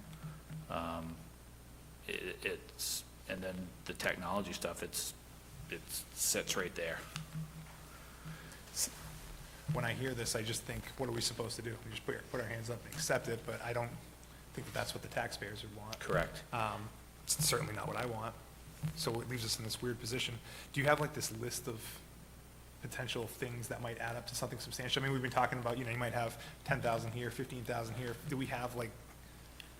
It's, and then the technology stuff, it sits right there. When I hear this, I just think, what are we supposed to do? We just put our hands up and accept it, but I don't think that that's what the taxpayers would want. Correct. It's certainly not what I want. So it leaves us in this weird position. Do you have like this list of potential things that might add up to something substantial? I mean, we've been talking about, you might have 10,000 here, 15,000 here. Do we have like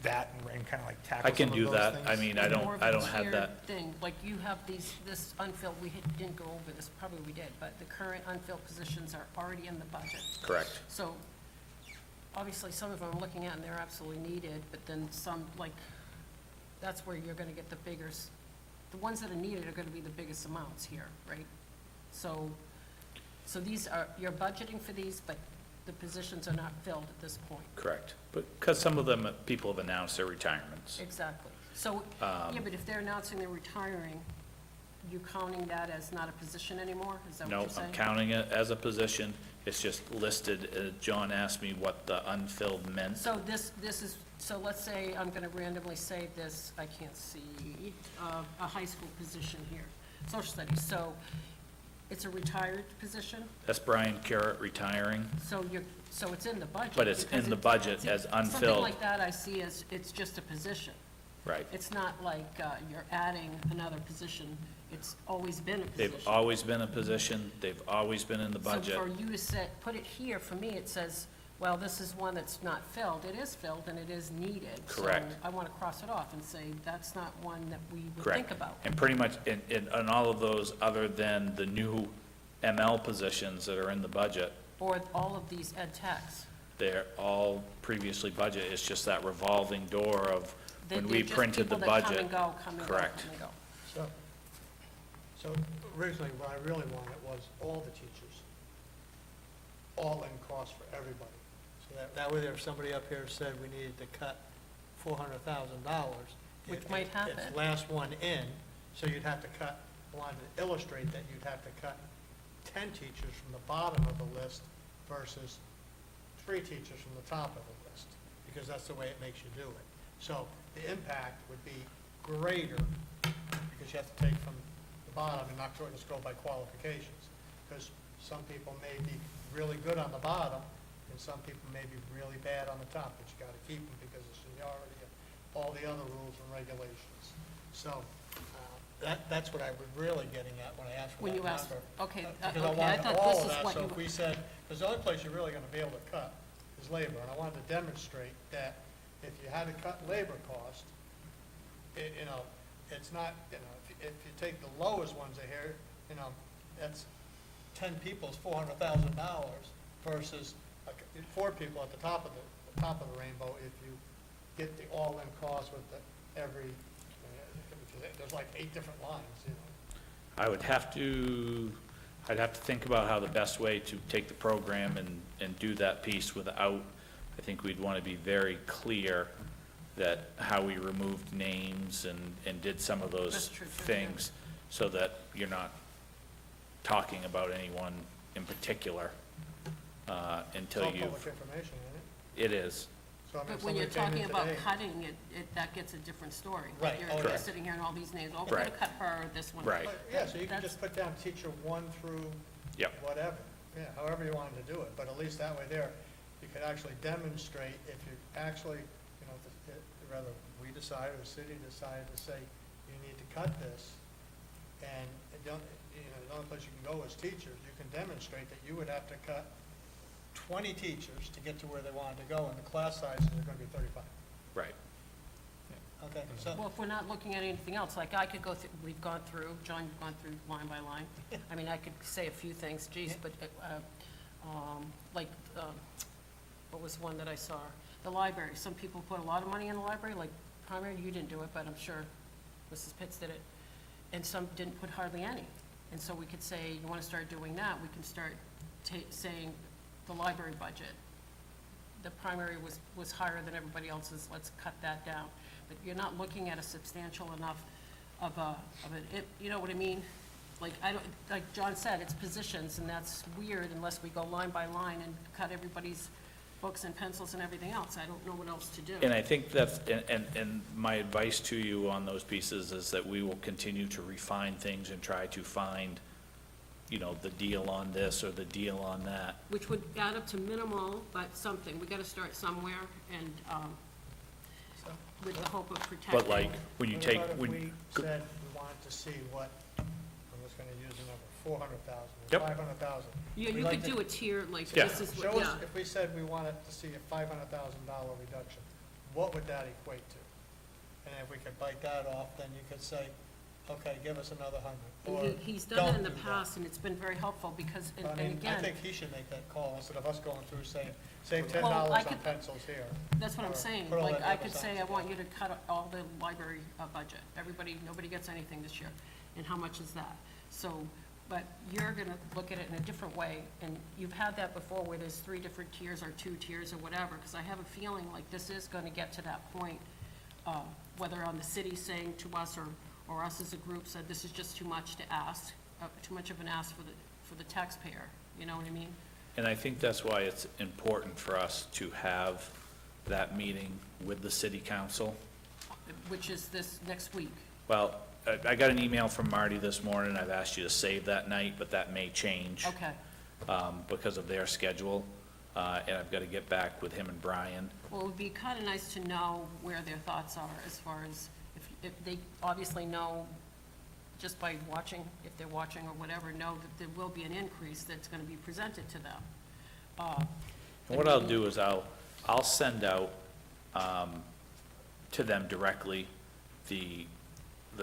that and kind of like tackle I can some of do those that. things? I mean, More of a I don't have tiered that. Thing, like you have this unfilled, didn't go over this, probably we did, but the current unfilled positions are already in the budget. Correct. So, obviously, some of them I'm looking at and they're absolutely needed, but then some, that's where you're gonna get the biggest, the ones that are needed are gonna be the biggest amounts here, right? So these are, you're budgeting for these, but the positions are not filled at this point. Correct. But, because some of them, people have announced their retirements. Exactly. So, yeah, but if they're announcing they're retiring, you counting that as not a position anymore? Is that what No, you're saying? I'm counting it as a position. It's just listed, John asked me what the unfilled meant. So this is, so let's say, I'm gonna randomly say this, I can't see, a high school position here, social studies, so it's a retired position, That's Brian Carrot retiring. so it's in the budget. But it's because in the budget as Something unfilled. like that I see as, it's just a position. Right. It's not like, you're adding another position, it's always been a position. They've always been a position. They've always been in the budget. So for you to say, put it here, for me, it says, well, this is one that's not filled. It is filled and it is needed. Correct. So I want to cross it off and say, that's not one that we would Correct. think about. And pretty much, in all of those, other than the new ML positions that are in the budget, Or all of these ed techs. they're all previously budgeted. It's just that revolving door of when They're we just printed the people that budget. come and go, come and go, Correct. come and go. So originally, what I really wanted was all the teachers, all in cost for everybody. So that way, if somebody up here said we needed to cut $400,000. Which might happen. It's last one in, so you'd have to cut, I wanted to illustrate that you'd have to cut 10 teachers from the bottom of the list versus 3 teachers from the top of the list, because that's the way it makes you do it. So the impact would be greater because you have to take from the bottom and not just go by qualifications. Because some people may be really good on the bottom and some people may be really bad on the top, but you gotta keep them because of seniority and all the other rules and regulations. So, that's what I was really getting at when I asked for When that you asked, number. okay, Because I okay, I wanted thought all this of is that, what so you, if we said, because the only place you're really gonna be able to cut is labor, and I wanted to demonstrate that if you had to cut labor cost, you know, it's not, you know, if you take the lowest ones in here, you know, that's 10 people is $400,000 versus 4 people at the top of the rainbow if you get the all-in cost with there's like 8 different lines, you know. I'd have to think about how the best way to take the program and do that piece without, I think we'd want to be very clear that how we removed names and did some of those That's true, too, yeah. things, so that you're not talking about anyone in particular, It's until all you've, public information, isn't it? it is. So, I mean, but if when you're somebody came in talking about today- cutting, that gets a different story. Right, You're oh, you're yeah. sitting here and all these names, oh, we're gonna Right. cut her, this one. Right. Yeah, so you can That's- just put down teacher 1 through Yep. whatever, yeah, however you wanted to do it, but at least that way there, you could actually demonstrate if you actually, you know, rather we decide or the city decided to say, you need to cut this, and the only place you can go is teachers, you can demonstrate that you would have to cut 20 teachers to get to where they wanted to go, and the class sizes are gonna be 35. Right. Okay, so, Well, if we're not looking at anything else, like I could go through, we've gone through, John, you've gone through line by line. I mean, I could say a few things, geez, but, like, what was one that I saw? The library, some people put a lot of money in the library, like primary, you didn't do it, but I'm sure Mrs. Pitts did it. And some didn't put hardly any. And so we could say, you wanna start doing that, we can start saying the library budget. The primary was higher than everybody else's, let's cut that down. But you're not looking at a substantial enough of you know what I mean? Like, like John said, it's positions, and that's weird unless we go line by line and cut everybody's books and pencils and everything else. I don't know what else to do. And I think that's, and my advice to you on those pieces is that we will continue to refine things and try to find, you know, the deal on this or the deal on that. Which would add up to minimal, but something. We gotta start somewhere, and, so. with the hope of protecting. But like, when you What take, about if when, we said we wanted to see what, I'm just gonna use the number, 400,000, Yep. 500,000. You We could like to- do a tier, like, Yeah. this is what, Show us, yeah. if we said we wanted to see a $500,000 reduction, what would that equate to? And if we could bite that off, then you could say, okay, give us another 100. And or he's done it in the don't do that. past, and it's been very helpful, because, and I and mean, I again, think he should make that call instead of us going through saying, save Well, $10 I on could- pencils here. that's what I'm or saying. put all Like, that I other could say, stuff I want you together. to cut all the library budget. Nobody gets anything this year. And how much is that? So, but you're gonna look at it in a different way, and you've had that before where there's 3 different tiers or 2 tiers or whatever, because I have a feeling like this is gonna get to that point, whether on the city saying to us or us as a group said, this is just too much to ask, too much of an ask for the taxpayer, you know what I mean? and I think that's why it's important for us to have that meeting with the city council. Which is this next week. Well, I got an email from Marty this morning, I've asked you to save that night, but that may change. Okay. Because of their schedule, and I've got to get back with him and Brian. Well, it would be kind of nice to know where their thoughts are as far as, if they obviously know, just by watching, if they're watching or whatever, know that there will be an increase that's going to be presented to them. And what I'll do is I'll send out to them directly the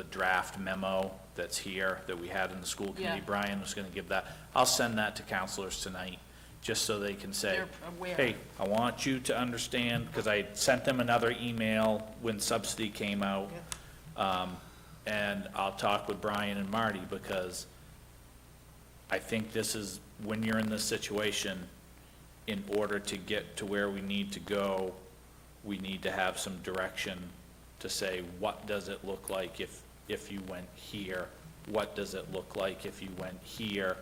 draft memo that's here, that we had in the school committee. Yeah. Brian was going to give that. I'll send that to counselors tonight, just so they can say, They're aware. hey, I want you to understand, because I sent them another email when subsidy came out. And I'll talk with Brian and Marty, because I think this is, when you're in this situation, in order to get to where we need to go, we need to have some direction to say, what does it look like if you went here? What does it look like if you went here?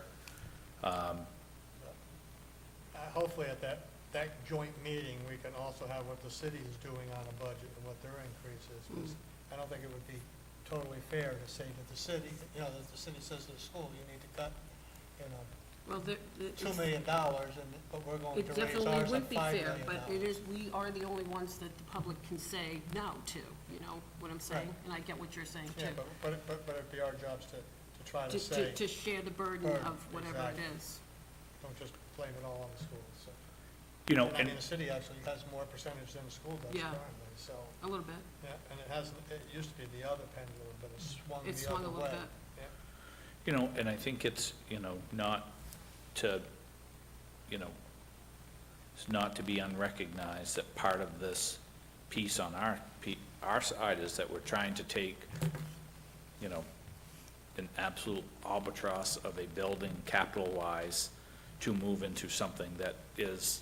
Hopefully at that joint meeting, we can also have what the city is doing on a budget and what their increase is. 'Cause I don't think it would be totally fair to say to the city, that the city says to the school, you need to cut, Well, $2 million, but we're going it to raise definitely ours would at be $5 fair, million. but it is, we are the only ones that the public can say no to, you know what I'm saying? Right. And I get what you're saying too. Yeah, but it'd be our jobs to try to To, say, to share the burden Burden, of whatever it exactly. is. don't just blame it all on the schools, so. You know, And I and mean, the city actually has more percentage than the school does Yeah. currently, so, A little bit. yeah, and it used to be the other pendulum, but it swung the It swung a other little way. bit. Yeah. you know, and I think it's, not to, it's not to be unrecognized that part of this piece on our side is that we're trying to take, an absolute albatross of a building capital-wise to move into something that is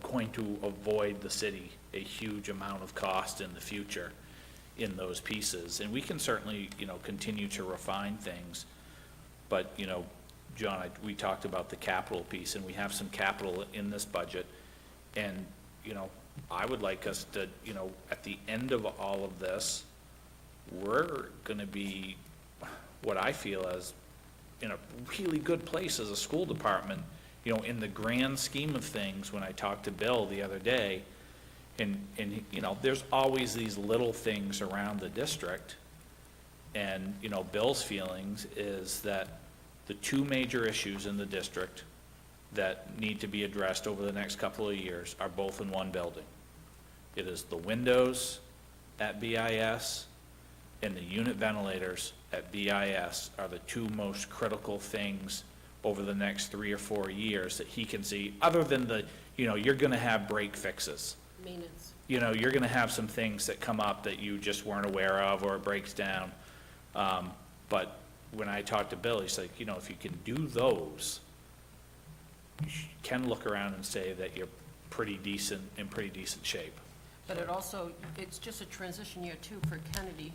going to avoid the city a huge amount of cost in the future in those pieces. And we can certainly, continue to refine things. But, John, we talked about the capital piece, and we have some capital in this budget. And, I would like us to, at the end of all of this, we're gonna be, what I feel as, in a really good place as a school department, in the grand scheme of things. When I talked to Bill the other day, and, there's always these little things around the district. And, Bill's feelings is that the two major issues in the district that need to be addressed over the next couple of years are both in one building. It is the windows at BIS and the unit ventilators at BIS are the two most critical things over the next 3 or 4 years that he can see, other than the, you're gonna have break fixes. Maintenance. You're gonna have some things that come up that you just weren't aware of, or it breaks down. But when I talked to Bill, he's like, if you can do those, you can look around and say that you're in pretty decent shape. But it also, it's just a transition year too for Kennedy.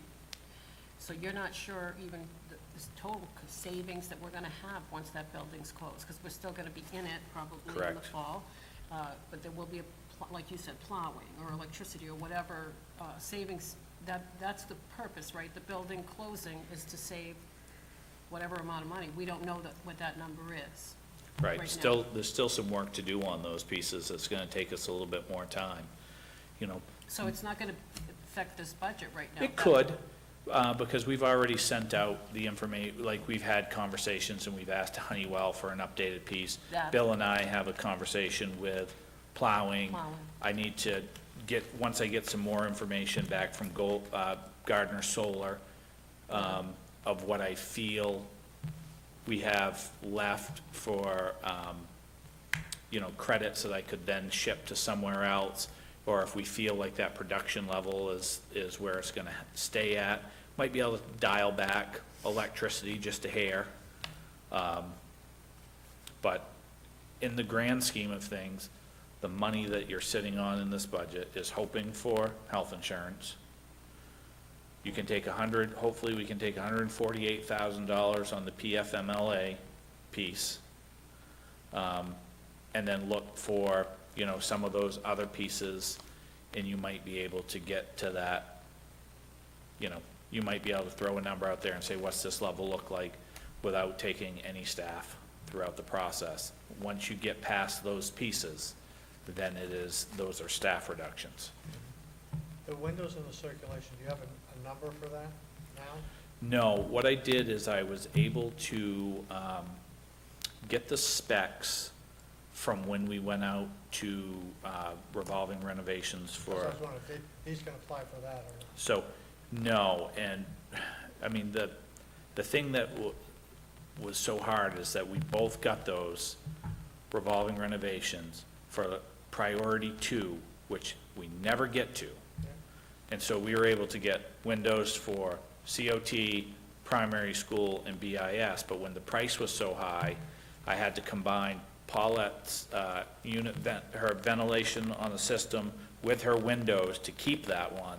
So you're not sure even the total savings that we're gonna have once that building's closed, because we're still gonna be in it probably in the Correct. fall. But there will be, like you said, plowing or electricity or whatever, savings, that's the purpose, right? The building closing is to save whatever amount of money. We don't know what that number is. Right, now. still, there's still some work to do on those pieces. It's gonna take us a little bit more time, So it's not gonna affect this budget right now. It could, because we've already sent out the information, like, we've had conversations and we've asked Honeywell for an updated piece. That- Bill and I have a conversation with plowing. Plowing. I need to once I get some more information back from Gardner Solar, of what I feel we have left for, credits that I could then ship to somewhere else, or if we feel like that production level is where it's gonna stay at, might be able to dial back electricity just a hair. But in the grand scheme of things, the money that you're sitting on in this budget is hoping for health insurance. You can take hopefully we can take $148,000 on the PFMLA piece. And then look for, some of those other pieces, and you might be able to get to that, you might be able to throw a number out there and say, what's this level look like, without taking any staff throughout the process. Once you get past those pieces, then those are staff reductions. The windows and the circulation, do you have a number for that now? No, what I did is I was able to get the specs from when we went out to revolving renovations So for, I was wondering if these can apply for that or not. so, no, and, I mean, the thing that was so hard is that we both got those revolving renovations for priority 2, which we never get to. And so we were able to get windows for COT, primary school, and BIS, but when the price was so high, I had to combine Paulette's her ventilation on the system with her windows to keep that one.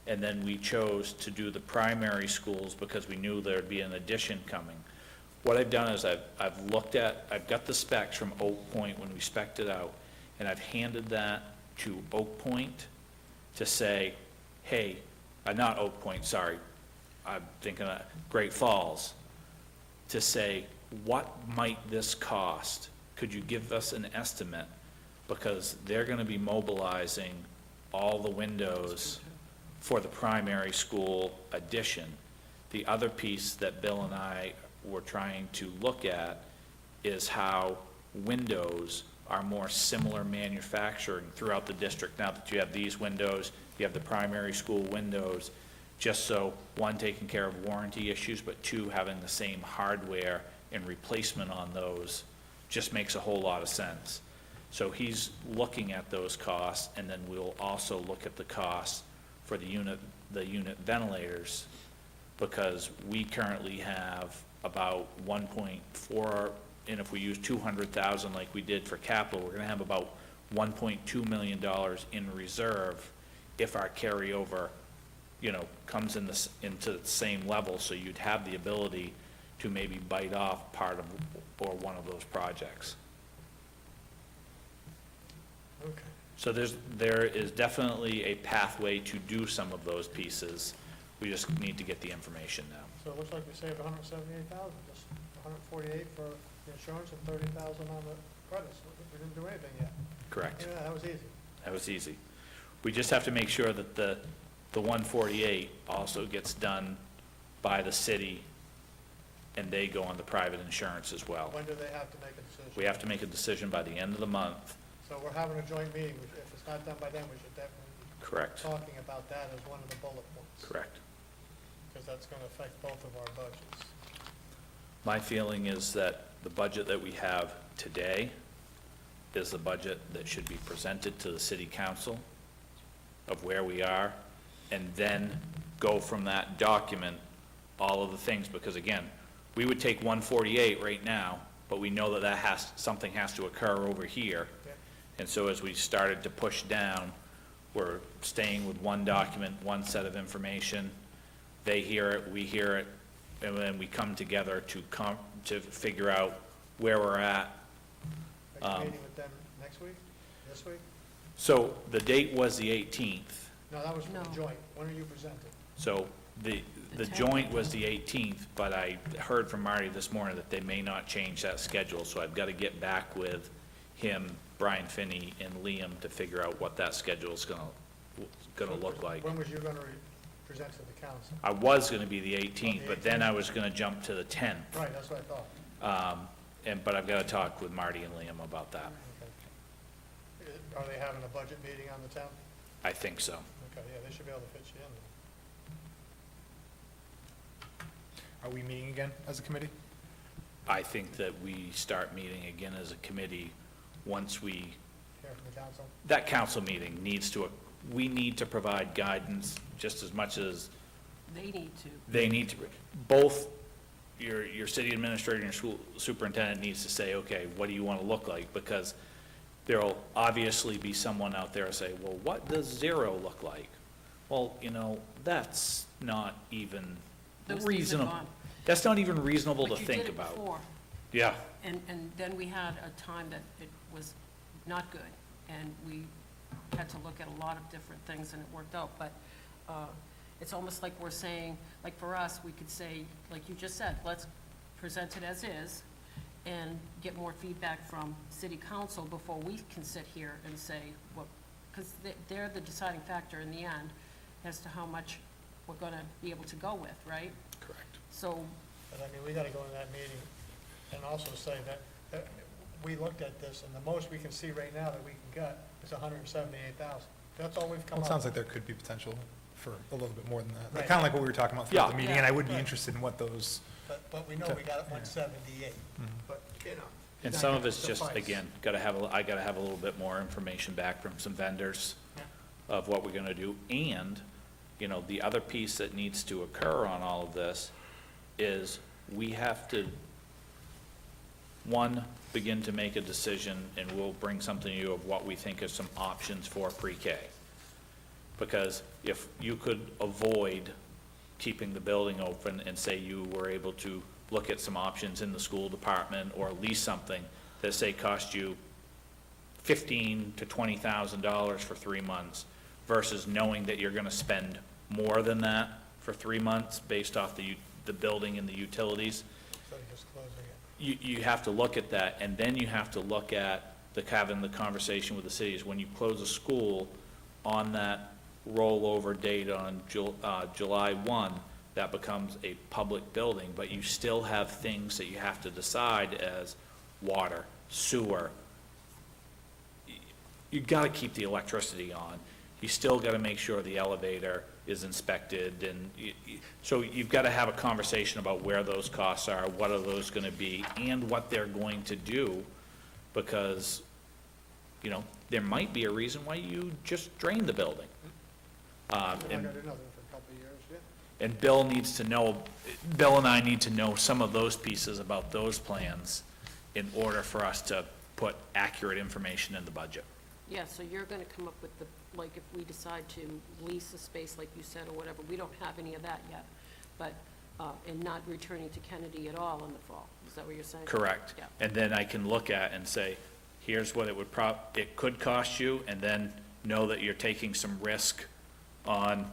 And then we chose to do the primary schools because we knew there'd be an addition coming. what I've done is I've got the specs from Oak Point when we spec'd it out, and I've handed that to Oak Point to say, hey, not Oak Point, sorry, I'm thinking of Great Falls, to say, what might this cost? Could you give us an estimate? Because they're gonna be mobilizing all the windows for the primary school addition. The other piece that Bill and I were trying to look at is how windows are more similar manufacturing throughout the district. Now that you have these windows, you have the primary school windows, just so, one, taking care of warranty issues, but two, having the same hardware and replacement on those just makes a whole lot of sense. So he's looking at those costs, and then we'll also look at the costs for the unit ventilators, because we currently have about 1.4, and if we use 200,000 like we did for capital, we're gonna have about $1.2 million in reserve if our carryover, comes into the same level, so you'd have the ability to maybe bite off part of, or one of those projects. Okay. So there is definitely a pathway to do some of those pieces. We just need to get the information now. So it looks like we saved 178,000, just 148 for the insurance and 30,000 on the credits. We didn't do anything yet. Correct. Yeah, that was easy. That was easy. We just have to make sure that the 148 also gets done by the city, and they go on the private insurance as well. When do they have to make a decision? We have to make a decision by the end of the month. So we're having a joint meeting. If it's not done by then, we should definitely be Correct. talking about that as one of the bullet points. Correct. Because that's going to affect both of our budgets. My feeling is that the budget that we have today is the budget that should be presented to the city council of where we are, and then go from that document, all of the things, because again, we would take 148 right now, but we know that something has to occur over here. Yeah. And so as we started to push down, we're staying with one document, one set of information. They hear it, we hear it, and then we come together to figure out where we're at. Are you meeting with them next week? This week? So the date was the 18th. No, that was for the No. joint. When are you presenting? So the The joint was the 18th, but I heard from Marty this morning that they may not change that schedule, so I've got to get back with him, Brian Finney, and Liam to figure out what that schedule's gonna look like. When was you going to present to the council? I was gonna be the 18th, but then I was gonna jump to the 10th. Right, that's what I thought. But I've got to talk with Marty and Liam about that. Okay. Are they having a budget meeting on the 10th? I think so. Okay, yeah, they should be able to fit you in. Are we meeting again as a committee? I think that we start meeting again as a committee once we, Here from the council? that council meeting we need to provide guidance just as much as They need to. they need to. Both your city administrator and your school superintendent needs to say, okay, what do you want to look like? Because there'll obviously be someone out there say, well, what does 0 look like? Well, that's not even Those days are reasonable. gone. That's not even reasonable to But you think did it about. before, Yeah, and then we had a time that it was not good, and we had to look at a lot of different things, and it worked out, but it's almost like we're saying, like for us, we could say, like you just said, let's present it as is, and get more feedback from city council before we can sit here and say what, because they're the deciding factor in the end as to how much we're gonna be able to go with, right? correct. So, But I mean, we gotta go in that meeting and also say that we looked at this, and the most we can see right now that we can get is 178,000. That's all we've come Well, up it sounds like with. there could be potential for a little bit more than that. Right. Kind of like what we were talking about throughout the Yeah. meeting, and I would be Right. interested in what those, But we know we got it 178, but, And it's some not of it's gonna just, suffice. again, I gotta have a little bit more information back from some vendors Yeah. of what we're gonna do. And, the other piece that needs to occur on all of this is we have to, one, begin to make a decision, and we'll bring something to you of what we think are some options for pre-K. Because if you could avoid keeping the building open and say you were able to look at some options in the school department or lease something that say cost you $15,000 to $20,000 for 3 months versus knowing that you're gonna spend more than that for 3 months based off the building and the utilities. So you're just closing it. You have to look at that, and then you have to look at having the conversation with the cities. When you close a school on that rollover date on July 1, that becomes a public building, but you still have things that you have to decide as water, sewer. You gotta keep the electricity on. You still gotta make sure the elevator is inspected, and so you've gotta have a conversation about where those costs are, what are those gonna be, and what they're going to do, because, you know, there might be a reason why you just drained the building. We're not And gonna do nothing for a couple of years, yeah. and Bill needs to know, Bill and I need to know some of those pieces about those plans in order for us to put accurate information in the budget. Yeah, so you're gonna come up with the, like, if we decide to lease a space, like you said, or whatever, we don't have any of that yet, but, and not returning to Kennedy at all in the fall, is that what you're saying? Correct. Yeah. And then I can look at and say, here's what it could cost you, and then know that you're taking some risk on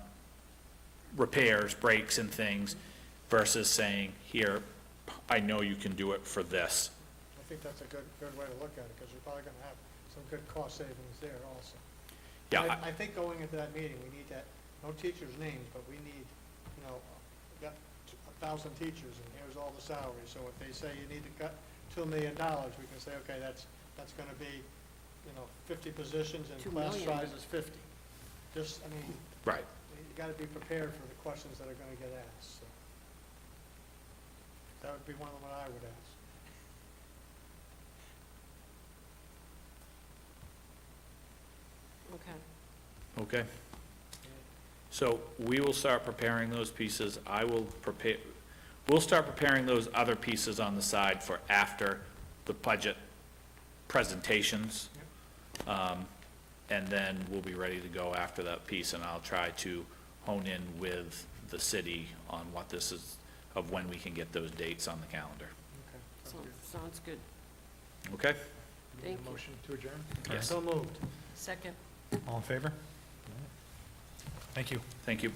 repairs, breaks and things, versus saying, here, I know you can do it for this. I think that's a good way to look at it, because you're probably gonna have some good cost savings there also. Yeah, I think going into that meeting, we need that, no teachers' names, but we need, you know, we've got 1,000 teachers, and here's all the salaries, so if they say you need to cut $2 million, we can say, okay, that's gonna be, you know, 50 positions, and 2 class million. size is 50. Just, I mean, right. you gotta be prepared for the questions that are gonna get asked, so. That would be one of what I would ask. Okay. Okay. So we will start preparing those pieces. We'll start preparing those other pieces on the side for after the budget presentations. And then we'll be ready to go after that piece, and I'll try to hone in with the city on what this is, of when we can get those dates on the calendar. Okay. Sounds good. Okay? Thank you. Motion to adjourn? Yes. So moved. Second. All in favor? Thank you. Thank you.